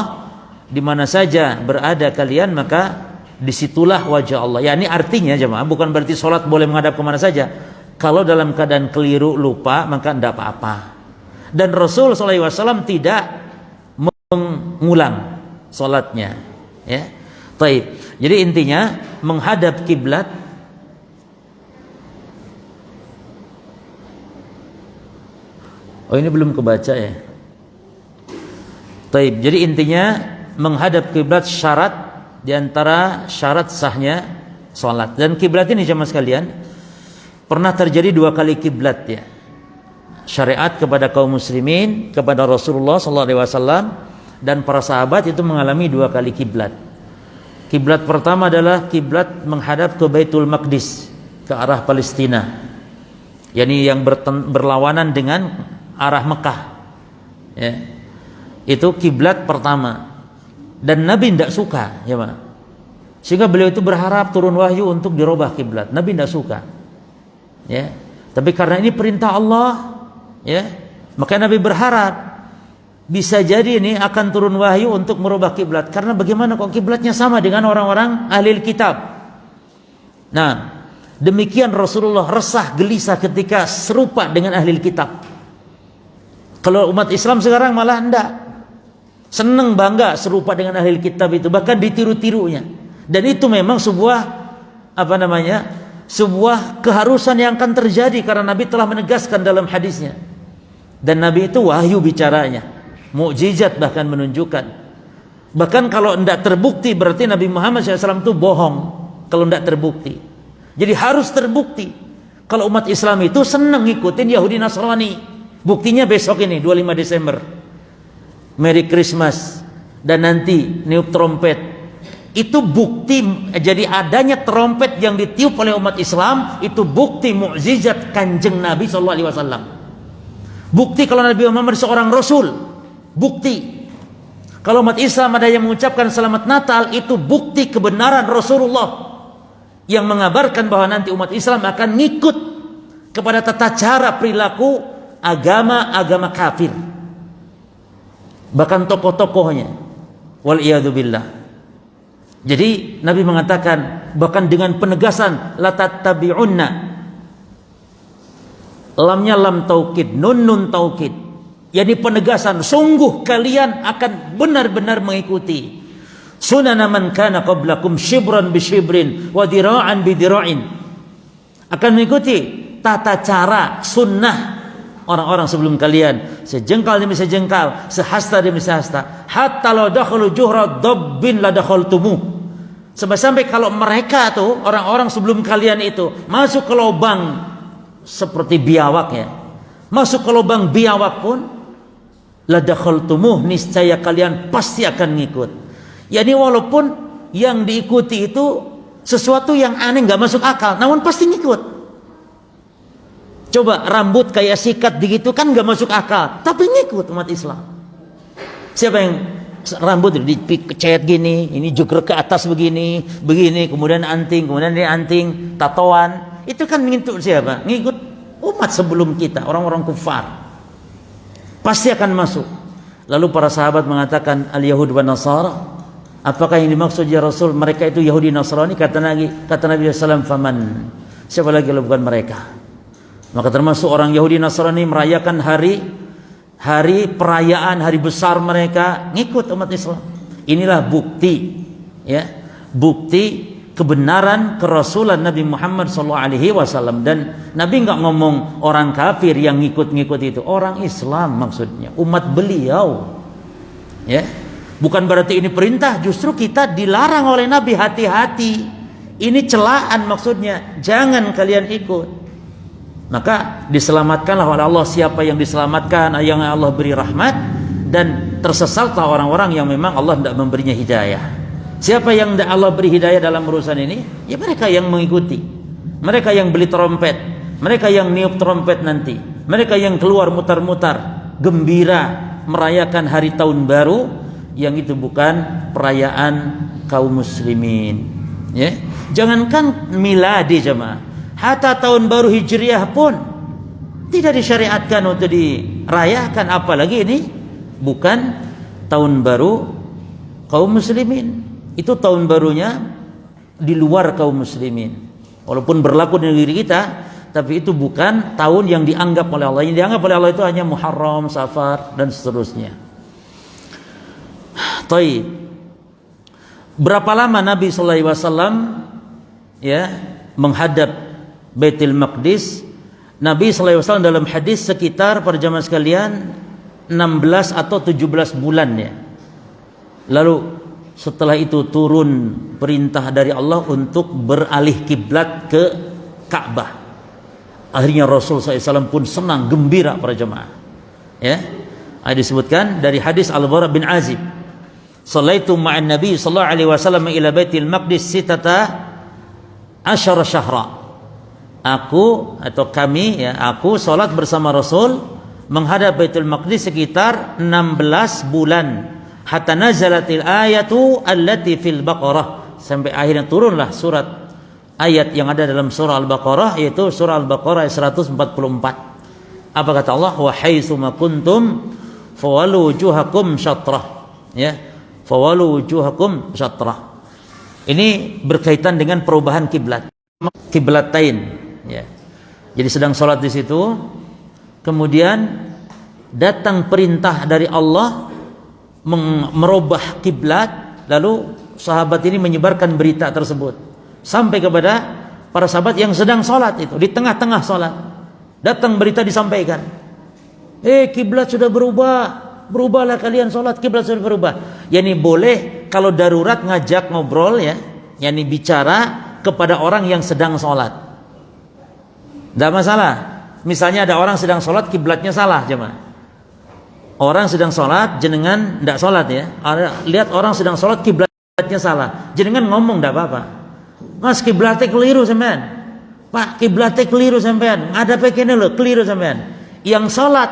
di mana saja berada kalian maka disitulah wajah Allah. Ya ini artinya jemaah bukan berarti salat boleh menghadap kemana saja. Kalau dalam keadaan keliru lupa maka tidak apa-apa. Dan Rasul sallallahu alaihi wasallam tidak mengulang salatnya ya. Baik. Jadi intinya menghadap kiblat ini belum kebaca ya. Baik. Jadi intinya menghadap kiblat syarat di antara syarat sahnya salat. Dan kiblat ini jemaah sekalian pernah terjadi 2 kali kiblat ya. Syariat kepada kaum muslimin, kepada Rasulullah sallallahu alaihi wasallam dan para sahabat itu mengalami 2 kali kiblat. Kiblat pertama adalah kiblat menghadap ke Baitul Maqdis, ke arah Palestina. yakni yang berlawanan dengan arah Mekah ya. Itu kiblat pertama dan Nabi tidak suka ya Pak. Sehingga beliau itu berharap turun wahyu untuk dirubah kiblat. Nabi tidak suka ya. Tapi karena ini perintah Allah ya, maka Nabi berharap bisa jadi ini akan turun wahyu untuk merubah kiblat. Karena bagaimana kok kiblatnya sama dengan orang-orang ahli kitab. Nah, demikian Rasulullah resah gelisah ketika serupa dengan ahli kitab. Kalau umat Islam sekarang malah enggak, seneng bangga serupa dengan ahli kitab itu, bahkan ditiru-tirunya. Dan itu memang sebuah sebuah keharusan yang akan terjadi karena Nabi telah menegaskan dalam hadisnya. Dan Nabi itu wahyu bicaranya, mukjizat bahkan menunjukkan. Bahkan kalau tidak terbukti berarti Nabi Muhammad SAW itu bohong kalau tidak terbukti. Jadi harus terbukti. Kalau umat Islam itu senang ngikutin Yahudi Nasrani. Buktinya besok ini 25 Desember Merry Christmas dan nanti niup trompet. Itu bukti, jadi adanya trompet yang ditiup oleh umat Islam itu bukti mukjizat kanjeng Nabi SAW. Bukti kalau Nabi Muhammad seorang Rasul. Bukti kalau umat Islam ada yang mengucapkan selamat Natal, itu bukti kebenaran Rasulullah yang mengabarkan bahwa nanti umat Islam akan ngikut kepada tata cara perilaku agama-agama kafir, bahkan tokoh-tokohnya. Wal'iyadzubillah. Jadi Nabi mengatakan bahkan dengan penegasan la tattabi'unna, lamnya lam taukid, nun taukid, yakni penegasan sungguh kalian akan benar-benar mengikuti, sunana man kana qablakum shibran bi shibrin wa dira'an bi dira'in. Akan mengikuti tata cara sunnah orang-orang sebelum kalian, sejengkal demi sejengkal, sehasta demi sehasta. Hatta law dakhalu juhra dabbin la dakhaltumuh. Sampai kalau mereka tuh orang-orang sebelum kalian itu masuk ke lubang seperti biawak ya, masuk ke lubang biawak pun la dakhaltumuh, niscaya kalian pasti akan ngikut. Yani walaupun yang diikuti itu sesuatu yang aneh, nggak masuk akal, namun pasti ngikut. Coba rambut kayak sikat begitu kan nggak masuk akal, tapi ngikut umat Islam. Siapa yang rambut dicet gini, ini jugrek ke atas begini, kemudian anting, kemudian ini anting, tatoan, itu kan ngikut siapa? Ngikut umat sebelum kita, orang-orang kufar. Pasti akan masuk. Lalu para sahabat mengatakan al-Yahud wa Nasara, apakah yang dimaksud ya Rasul? Mereka itu Yahudi Nasrani. Kata Nabi SAW, faman, siapa lagi kalau bukan mereka? Maka termasuk orang Yahudi Nasrani merayakan hari perayaan, hari besar mereka, ngikut umat Islam. Inilah bukti, ya, bukti kebenaran kerasulan Nabi Muhammad SAW. Dan Nabi nggak ngomong orang kafir yang ngikut-ngikut itu, orang Islam maksudnya, umat beliau, ya. Bukan berarti ini perintah, justru kita dilarang oleh Nabi, hati-hati, ini celaan maksudnya, jangan kalian ikut. Maka diselamatkanlah oleh Allah siapa yang diselamatkan, yang Allah beri rahmat, dan tersesatlah orang-orang yang memang Allah tidak memberinya hidayah. Siapa yang Allah beri hidayah dalam urusan ini? Ya mereka yang mengikuti, mereka yang beli trompet, mereka yang niup trompet nanti, mereka yang keluar mutar-mutar gembira merayakan hari tahun baru, yang itu bukan perayaan kaum muslimin, ya. Jangankan miladi jemaah, hatta tahun baru Hijriah pun tidak disyariatkan untuk dirayakan, apalagi ini bukan tahun baru kaum muslimin. Itu tahun barunya di luar kaum muslimin. Walaupun berlaku di negeri kita, tapi itu bukan tahun yang dianggap oleh Allah. Yang dianggap oleh Allah itu hanya Muharram, Safar, dan seterusnya. Taib. Berapa lama Nabi SAW ya menghadap Baitul Maqdis? Nabi SAW dalam hadis sekitar pada zaman sekalian 16 atau 17 bulan ya. Lalu setelah itu turun perintah dari Allah untuk beralih kiblat ke Ka'bah. Akhirnya Rasul SAW pun senang, gembira para jemaah. Ya, disebutkan dari hadis Al-Bara bin Azib, "Sallaitu ma'an Nabi sallallahu alaihi wasallam ila Baitul Maqdis sitata asyara syahra." Aku atau kami ya, aku salat bersama Rasul menghadap Baitul Maqdis sekitar 16 bulan. Hatta nazalatil ayatu allati fil Baqarah, sampai akhirnya turunlah surat ayat yang ada dalam surah Al-Baqarah, yaitu surah Al-Baqarah ayat 144. Apa kata Allah? Wa haitsu ma kuntum fawallu wujuhakum syatrah, ya, fawallu wujuhakum syatrah. Ini berkaitan dengan perubahan kiblat, kiblatain, ya. Jadi sedang salat di situ, kemudian datang perintah dari Allah merubah kiblat, lalu sahabat ini menyebarkan berita tersebut sampai kepada para sahabat yang sedang sholat itu. Di tengah-tengah sholat datang berita disampaikan, kiblat sudah berubah, berubahlah kalian sholat, kiblat sudah berubah. Yani boleh kalau darurat ngajak ngobrol ya, yani bicara kepada orang yang sedang sholat, tidak masalah. Misalnya ada orang sedang sholat, kiblatnya salah jemaah. Orang sedang sholat, jenengan tidak sholat ya. Lihat orang sedang sholat, kiblatnya salah, jenengan ngomong tidak apa-apa. Mas, kiblatnya keliru sampean. Pak, kiblatnya keliru sampean. Ada pekene loh, keliru sampean. Yang sholat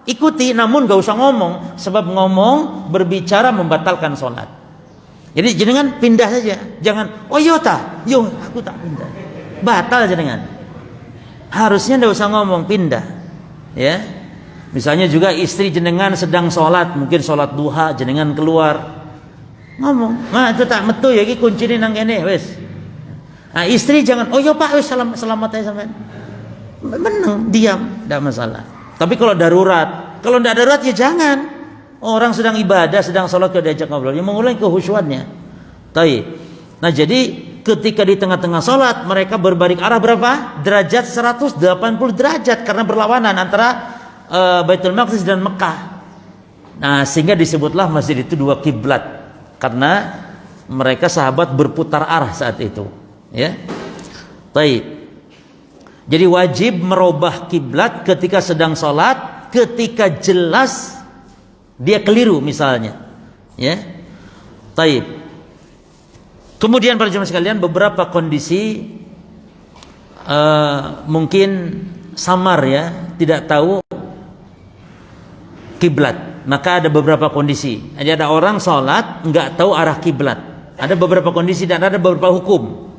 ikuti, namun gak usah ngomong, sebab ngomong berbicara membatalkan sholat. Jadi jenengan pindah saja, jangan oh yota, yo aku tak pindah, batal jenengan. Harusnya tidak usah ngomong, pindah, ya. Misalnya juga istri jenengan sedang sholat, mungkin sholat duha, jenengan keluar ngomong, nah itu tak metu ya, ini kunci ini nang kene wes. Nah istri jangan, oh ya pak wes selamat aja sampean, meneng diam, tidak masalah. Tapi kalau tidak darurat ya jangan. Orang sedang ibadah, sedang sholat, kalau diajak ngobrol, ya mengulangi kehusyuannya. Taib. Nah, jadi ketika di tengah-tengah salat mereka berbalik arah berapa? Derajat 180 derajat karena berlawanan antara Baitul Maqdis dan Mekah. Nah, sehingga disebutlah masjid itu dua kiblat karena mereka sahabat berputar arah saat itu, ya. Taib. Jadi wajib merubah kiblat ketika sedang salat, ketika jelas dia keliru misalnya, ya. Taib. Kemudian para jemaah sekalian, beberapa kondisi mungkin samar, ya, tidak tahu kiblat. Maka ada beberapa kondisi. Jadi ada orang sholat nggak tahu arah kiblat. Ada beberapa kondisi dan ada beberapa hukum.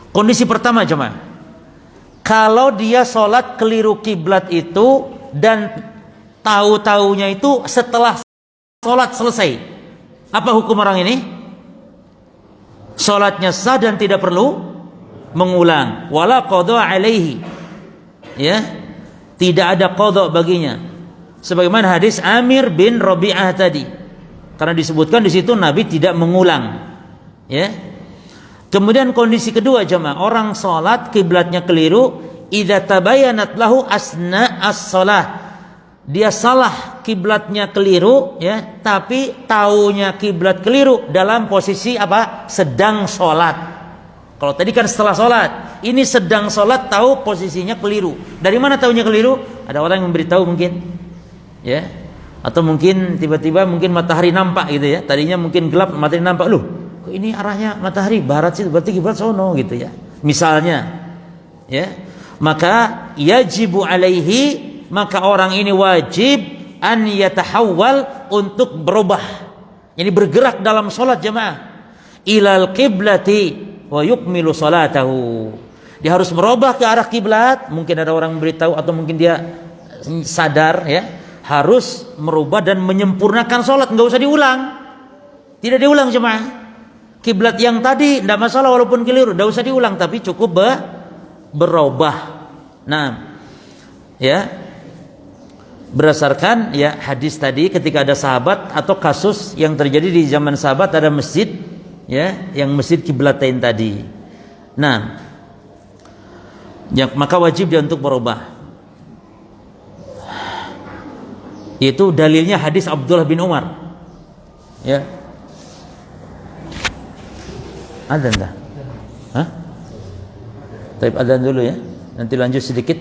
Kondisi pertama, jemaah, kalau dia sholat keliru kiblat itu dan tahu-taunya itu setelah sholat selesai, apa hukum orang ini? Sholatnya sah dan tidak perlu mengulang. Wala qadha alaihi, ya, tidak ada qadha baginya. Sebagaimana hadis Amir bin Rabi'ah tadi, karena disebutkan di situ Nabi tidak mengulang, ya. Kemudian kondisi kedua, jemaah, orang sholat kiblatnya keliru, idza tabayyanat lahu asna as-shalah, dia salah kiblatnya keliru, ya, tapi taunya kiblat keliru dalam posisi apa? Sedang sholat. Kalau tadi kan setelah sholat, ini sedang sholat tahu posisinya keliru. Dari mana taunya keliru? Ada orang yang memberitahu mungkin, ya, atau mungkin tiba-tiba mungkin matahari nampak gitu, ya. Tadinya mungkin gelap, matahari nampak, loh, kok ini arahnya matahari barat sih, berarti kiblat sono gitu, ya. Misalnya, ya, maka yajibu alaihi, maka orang ini wajib an yatahawwal, untuk berubah, jadi bergerak dalam sholat, jemaah, ilal qiblati wa yukmilu salatahu. Dia harus merubah ke arah kiblat. Mungkin ada orang memberitahu atau mungkin dia sadar, ya, harus merubah dan menyempurnakan sholat, nggak usah diulang. Tidak diulang, jemaah. Kiblat yang tadi tidak masalah walaupun keliru, tidak usah diulang, tapi cukup berubah. Nah, ya, berdasarkan, ya, hadis tadi, ketika ada sahabat atau kasus yang terjadi di zaman sahabat, ada masjid, ya, yang masjid kiblatain tadi. Nah, ya, maka wajib dia untuk berubah. Itu dalilnya hadis Abdullah bin Umar, ya. Adzan dah? Hah? Taib, adzan dulu, ya. Nanti lanjut sedikit.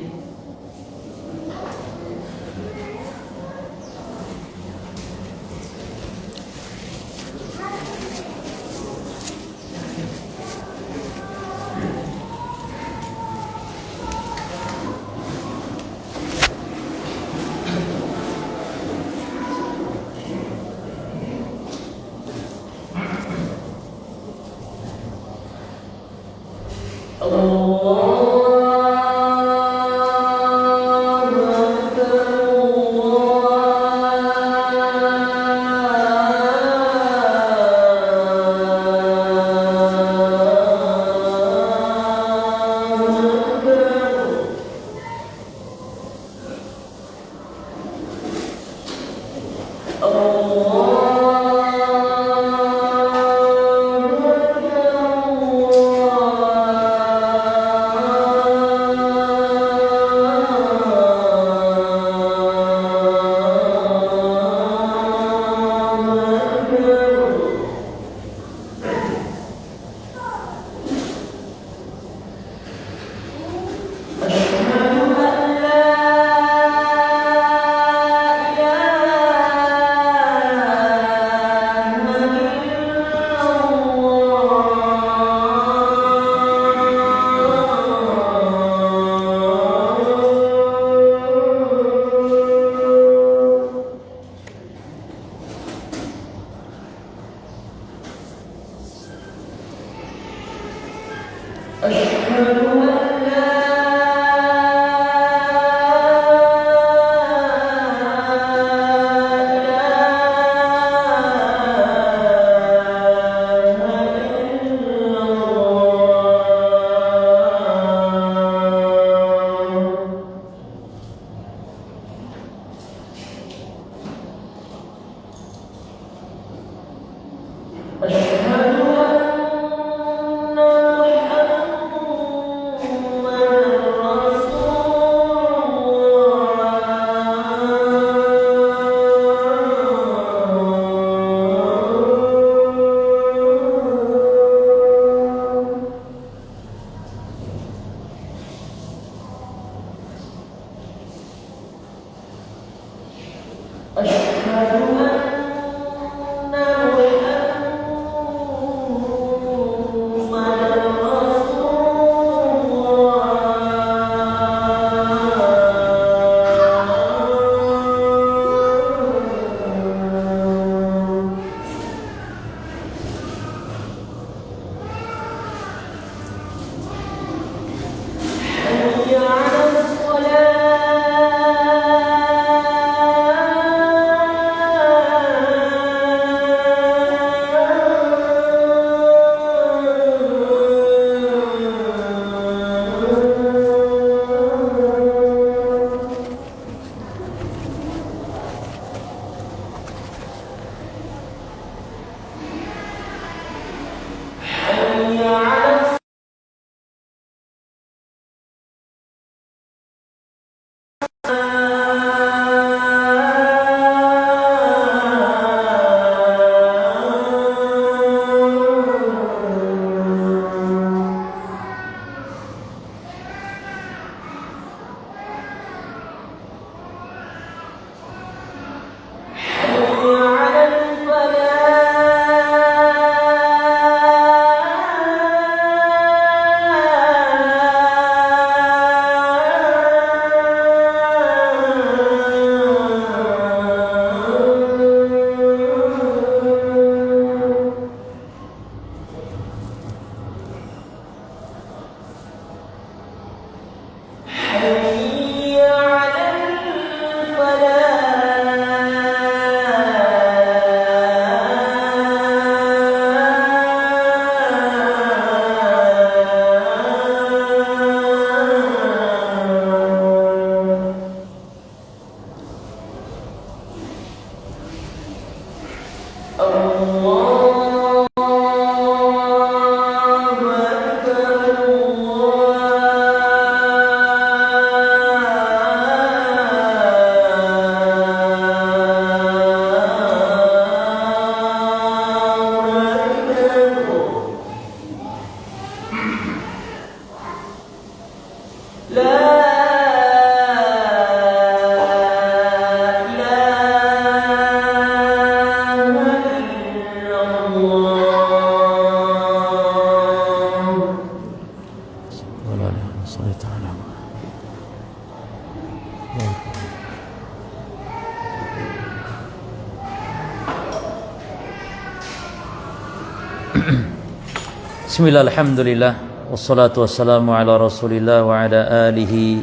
Bismillah, alhamdulillah, wassalatu wassalamu ala rasulillah wa ala alihi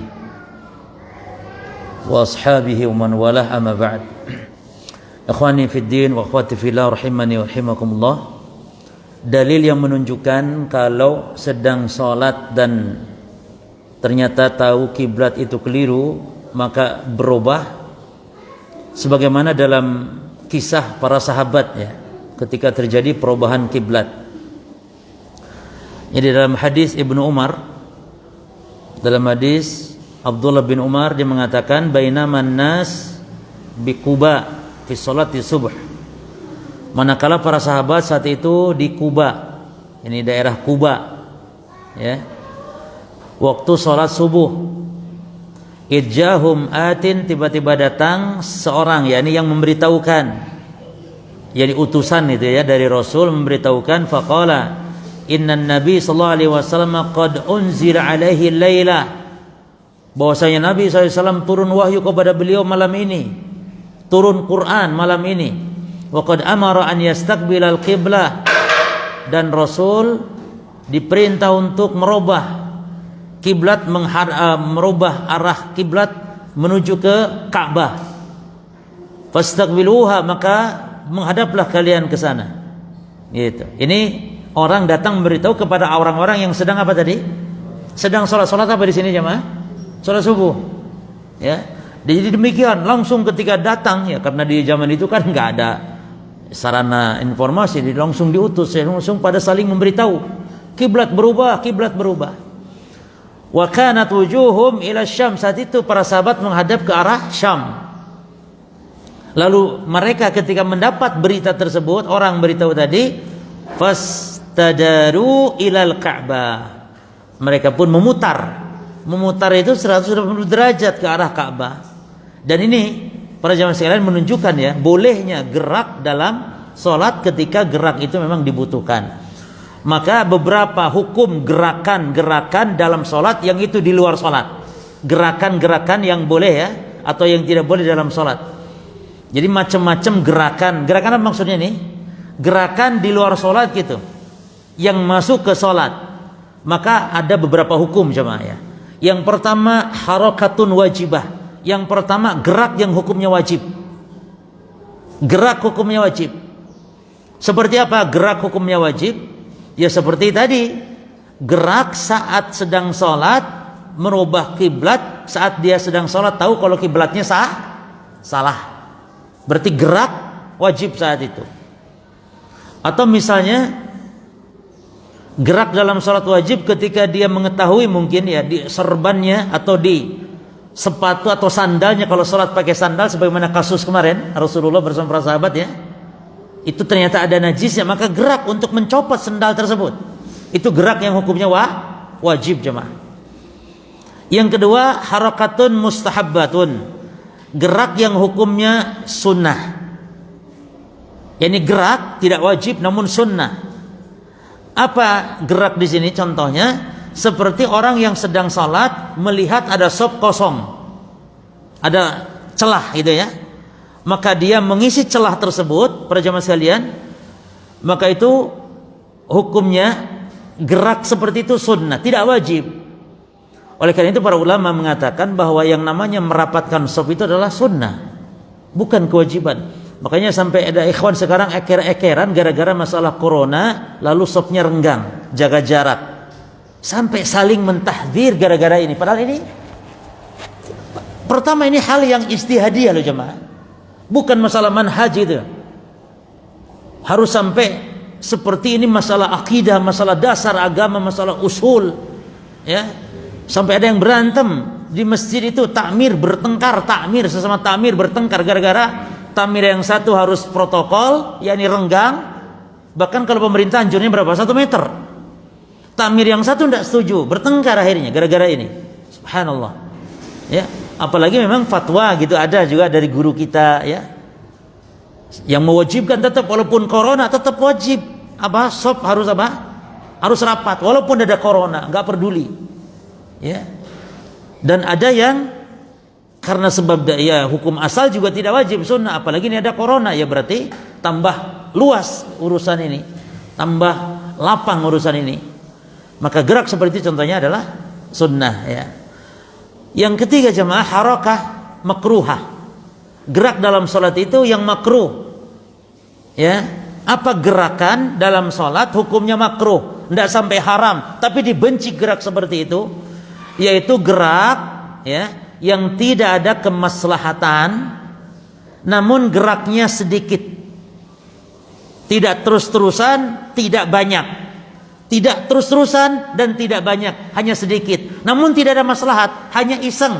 wa ashabihi wa man walah, amma ba'd. Ikhwani fid din wa akhwati fillah rahimani wa rahimakumullah. Dalil yang menunjukkan kalau sedang salat dan ternyata tahu kiblat itu keliru, maka berubah, sebagaimana dalam kisah para sahabat ya, ketika terjadi perubahan kiblat. Jadi dalam hadis Ibnu Umar, dalam hadis Abdullah bin Umar, dia mengatakan bainaman nas bi Quba fi sholati subuh. Manakala para sahabat saat itu di Quba, ini daerah Quba ya, waktu sholat subuh, idjahum atin, tiba-tiba datang seorang, yakni yang memberitahukan, yakni utusan itu ya dari Rasul, memberitahukan, faqala innan nabi sallallahu alaihi wasallam qad unzila alaihi laila, bahwasanya Nabi SAW turun wahyu kepada beliau malam ini, turun Quran malam ini, wa qad amara an yastaqbilal qiblah, dan Rasul diperintah untuk merubah kiblat, merubah arah kiblat menuju ke Ka'bah. Fastaqbiluha, maka menghadaplah kalian ke sana. Gitu. Ini orang datang memberitahu kepada orang-orang yang sedang apa tadi? Sedang sholat apa di sini jemaah? Sholat subuh. Ya. Jadi demikian, langsung ketika datang ya, karena di zaman itu kan nggak ada sarana informasi, langsung diutus ya, langsung pada saling memberitahu. Kiblat berubah, kiblat berubah. Wa kanat wujuhum ila Syam, saat itu para sahabat menghadap ke arah Syam. Lalu mereka ketika mendapat berita tersebut, orang beritahu tadi, fastadaru ilal Ka'bah, mereka pun memutar itu 180 derajat ke arah Ka'bah. Dan ini para jamaah sekalian menunjukkan ya bolehnya gerak dalam sholat ketika gerak itu memang dibutuhkan. Maka beberapa hukum gerakan-gerakan dalam sholat yang itu di luar sholat, gerakan-gerakan yang boleh ya atau yang tidak boleh dalam sholat. Jadi macam-macam gerakan apa maksudnya nih? Gerakan di luar sholat gitu yang masuk ke sholat, maka ada beberapa hukum jemaah ya. Yang pertama harakatun wajibah. Yang pertama gerak yang hukumnya wajib. Gerak hukumnya wajib. Seperti apa gerak hukumnya wajib? Ya seperti tadi, gerak saat sedang sholat, merubah kiblat saat dia sedang sholat, tahu kalau kiblatnya salah. Berarti gerak wajib saat itu. Atau misalnya gerak dalam sholat wajib ketika dia mengetahui mungkin ya di serbannya atau di sepatu atau sandalnya, kalau sholat pakai sandal sebagaimana kasus kemarin Rasulullah bersama para sahabat ya, itu ternyata ada najisnya, maka gerak untuk mencopot sandal tersebut. Itu gerak yang hukumnya wajib jemaah. Yang kedua harakatun mustahabbatun, gerak yang hukumnya sunnah. Yani gerak tidak wajib namun sunnah. Apa gerak di sini? Contohnya seperti orang yang sedang salat melihat ada sop kosong, ada celah gitu ya, maka dia mengisi celah tersebut, para jamaah sekalian, maka itu hukumnya gerak seperti itu sunnah, tidak wajib. Oleh karena itu para ulama mengatakan bahwa yang namanya merapatkan sop itu adalah sunnah, bukan kewajiban. Makanya sampai ada ikhwan sekarang eker-ekeran gara-gara masalah corona, lalu sopnya renggang, jaga jarak, sampai saling mentahdzir gara-gara ini. Padahal ini pertama ini hal yang ijtihadiyah loh jemaah, bukan masalah manhaj itu. Harus sampai seperti ini masalah akidah, masalah dasar agama, masalah usul ya. Sampai ada yang berantem di masjid itu, takmir bertengkar, takmir sesama takmir bertengkar gara-gara takmir yang satu harus protokol, yakni renggang. Bahkan kalau pemerintah anjurnya berapa? 1 meter. Takmir yang satu tidak setuju, bertengkar akhirnya gara-gara ini. Subhanallah. Ya, apalagi memang fatwa gitu ada juga dari guru kita ya, yang mewajibkan tetap walaupun corona tetap wajib apa? Sop harus apa? Harus rapat walaupun ada corona, nggak peduli. Ya. Dan ada yang karena sebab ya hukum asal juga tidak wajib sunnah, apalagi ini ada corona, ya berarti tambah luas urusan ini, tambah lapang urusan ini. Maka gerak seperti itu contohnya adalah sunnah ya. Yang ketiga jemaah harakah makruhah, gerak dalam sholat itu yang makruh ya. Apa gerakan dalam sholat hukumnya makruh, tidak sampai haram tapi dibenci gerak seperti itu, yaitu gerak ya yang tidak ada kemaslahatan namun geraknya sedikit, tidak terus-terusan, tidak banyak, tidak terus-terusan dan tidak banyak, hanya sedikit namun tidak ada maslahat, hanya iseng.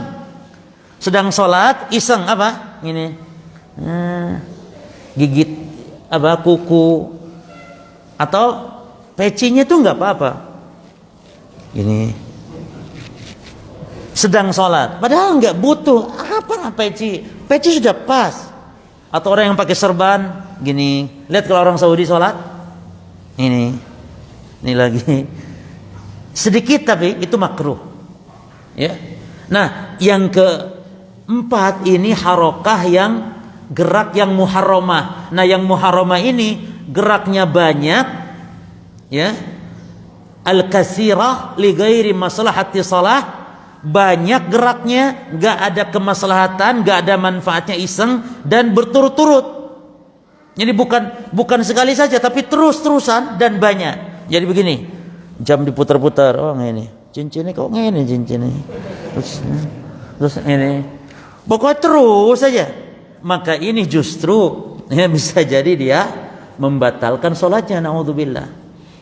Sedang sholat iseng apa? Ini gigit apa kuku atau pecinya tuh nggak apa-apa, ini sedang sholat, padahal nggak butuh apa peci sudah pas. Atau orang yang pakai serban gini, lihat kalau orang Saudi sholat ini lagi sedikit tapi itu makruh ya. Nah yang keempat ini harokah yang gerak yang muharramah. Nah yang muharramah ini geraknya banyak ya, al-katsirah li ghairi maslahati shalah, banyak geraknya, nggak ada kemaslahatan, nggak ada manfaatnya, iseng dan berturut-turut. Jadi bukan sekali saja, tapi terus-terusan dan banyak. Jadi begini, jam diputar-putar, oh ini cincinnya kok ini cincinnya, terus ini, pokoknya terus saja. Maka ini justru ya, bisa jadi dia membatalkan sholatnya. Naudzubillah.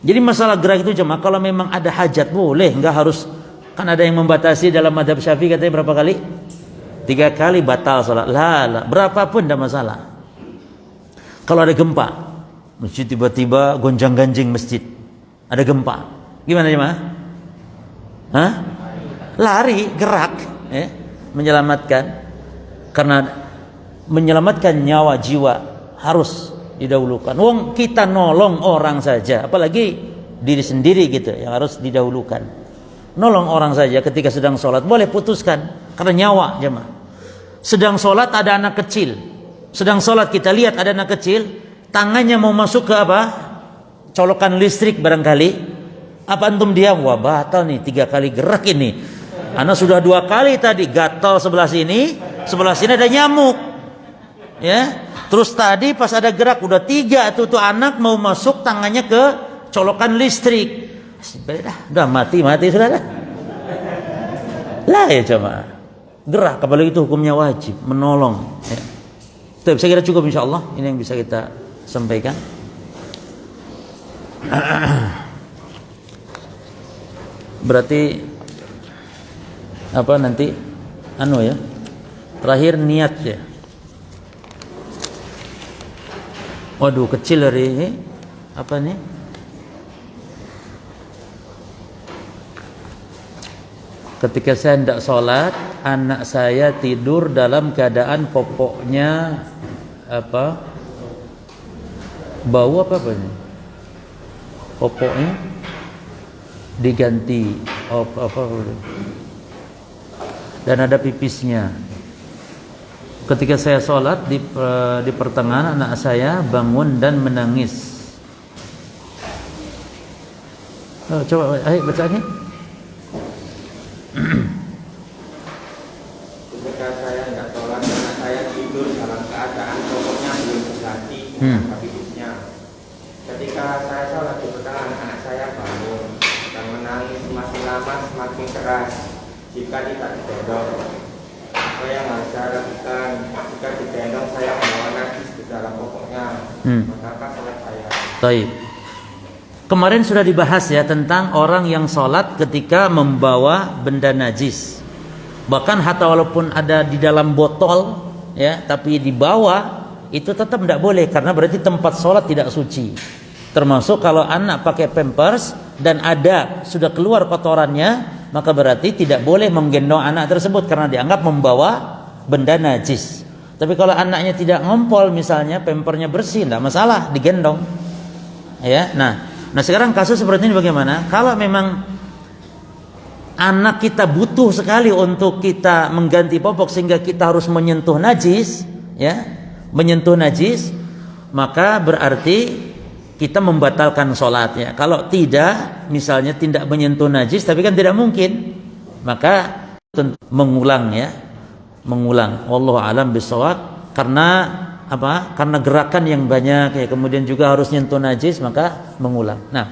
Jadi masalah gerak itu jemaah, kalau memang ada hajat boleh, nggak harus. Kan ada yang membatasi dalam madhab Syafi'i katanya berapa kali? 3 kali batal sholat. Lah, berapapun tidak masalah. Kalau ada gempa, masjid tiba-tiba gonjang-ganjing masjid, ada gempa, gimana jemaah? Hah? Lari, gerak, ya, menyelamatkan. Karena menyelamatkan nyawa jiwa harus didahulukan. Wong kita nolong orang saja, apalagi diri sendiri gitu yang harus didahulukan. Nolong orang saja ketika sedang sholat boleh putuskan karena nyawa jemaah. Sedang sholat ada anak kecil, sedang sholat kita lihat ada anak kecil tangannya mau masuk ke apa, colokan listrik barangkali, apa antum diam? Wah batal nih, 3 kali gerak ini. Anak sudah 2 kali tadi gatal sebelah sini ada nyamuk, ya. Terus tadi pas ada gerak udah 3 tuh anak mau masuk tangannya ke colokan listrik. Udah mati sudah dah. Lah ya jemaah. Gerak apalagi itu hukumnya wajib menolong. Ya. Tapi saya kira cukup insyaallah ini yang bisa kita sampaikan. Berarti apa nanti ya. Terakhir niat ya. Waduh kecil hari ini apa nih? Ketika saya hendak sholat, anak saya tidur dalam keadaan popoknya apa? Bau apa ini? Popoknya diganti apa? Dan ada pipisnya. Ketika saya sholat di pertengahan anak saya bangun dan menangis. Oh, coba ayo baca lagi. Ketika saya hendak sholat, anak saya tidur dalam keadaan pokoknya belum berganti pipisnya. Ketika saya sholat di pertengahan anak saya bangun dan menangis semakin lama semakin keras jika tidak digendong. Apa yang harus saya lakukan? Jika digendong saya membawa najis di dalam pokoknya, maka sholat saya. Baik. Kemarin sudah dibahas ya tentang orang yang sholat ketika membawa benda najis. Bahkan hatta walaupun ada di dalam botol ya, tapi dibawa itu tetap tidak boleh karena berarti tempat sholat tidak suci. Termasuk kalau anak pakai pampers dan ada sudah keluar kotorannya, maka berarti tidak boleh menggendong anak tersebut karena dianggap membawa benda najis. Tapi kalau anaknya tidak ngompol misalnya, pampernya bersih, tidak masalah digendong. Ya, Nah sekarang kasus seperti ini bagaimana? Kalau memang anak kita butuh sekali untuk kita mengganti popok sehingga kita harus menyentuh najis, ya, maka berarti kita membatalkan sholatnya. Kalau tidak, misalnya tidak menyentuh najis, tapi kan tidak mungkin, maka mengulang. Wallahu a'lam bishawab. Karena apa? Karena gerakan yang banyak ya, kemudian juga harus nyentuh najis, maka mengulang. Nah,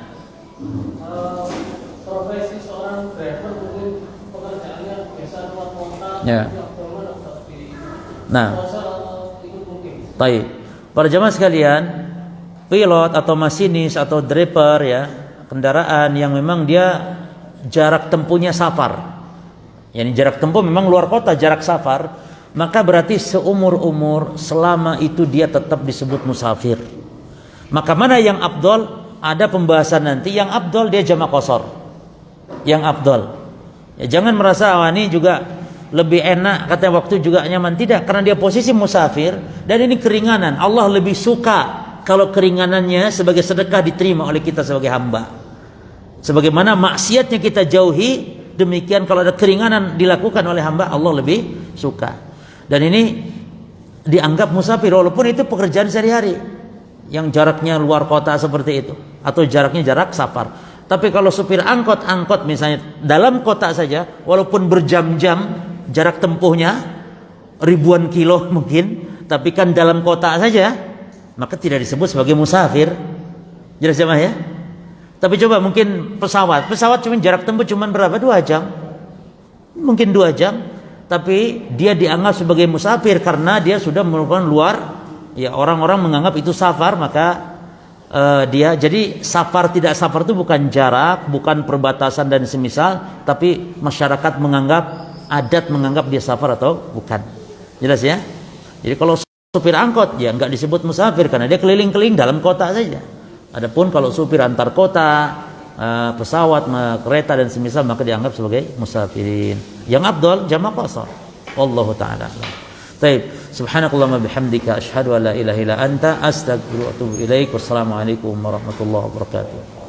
profesi seorang driver mungkin pekerjaannya biasa keluar kota, ya. Nah, ikut baik. Para jamaah sekalian, pilot atau masinis atau driver ya, kendaraan yang memang dia jarak tempuhnya safar. Yani jarak tempuh memang luar kota, jarak safar. Maka berarti seumur-umur selama itu dia tetap disebut musafir. Maka mana yang afdol? Ada pembahasan nanti. Yang afdol dia jamak qashar. Yang afdol. Ya, jangan merasa ini juga lebih enak, katanya waktu juga nyaman. Tidak, karena dia posisi musafir dan ini keringanan. Allah lebih suka kalau keringanannya sebagai sedekah diterima oleh kita sebagai hamba. Sebagaimana maksiatnya kita jauhi, demikian kalau ada keringanan dilakukan oleh hamba, Allah lebih suka. Dan ini dianggap musafir walaupun itu pekerjaan sehari-hari yang jaraknya luar kota seperti itu atau jaraknya jarak safar. Tapi kalau supir angkot misalnya dalam kota saja walaupun berjam-jam jarak tempuhnya ribuan kilo mungkin, tapi kan dalam kota saja, maka tidak disebut sebagai musafir. Jelas jemaah ya? Tapi coba mungkin pesawat cuma jarak tempuh cuma berapa? 2 jam. Mungkin 2 jam. Tapi dia dianggap sebagai musafir karena dia sudah merupakan luar, ya orang-orang menganggap itu safar, maka dia jadi safar tidak safar itu bukan jarak, bukan perbatasan dan semisal, tapi masyarakat menganggap, adat menganggap dia safar atau bukan. Jelas ya? Jadi kalau supir angkot ya nggak disebut musafir karena dia keliling-keliling dalam kota saja. Adapun kalau supir antar kota, pesawat, kereta dan semisal, maka dianggap sebagai musafirin. Yang afdal jamak qashar. Wallahu taala. Baik, subhanakallahumma bihamdika asyhadu an la ilaha illa anta astaghfiruka wa atubu ilaik. Wassalamualaikum warahmatullahi wabarakatuh.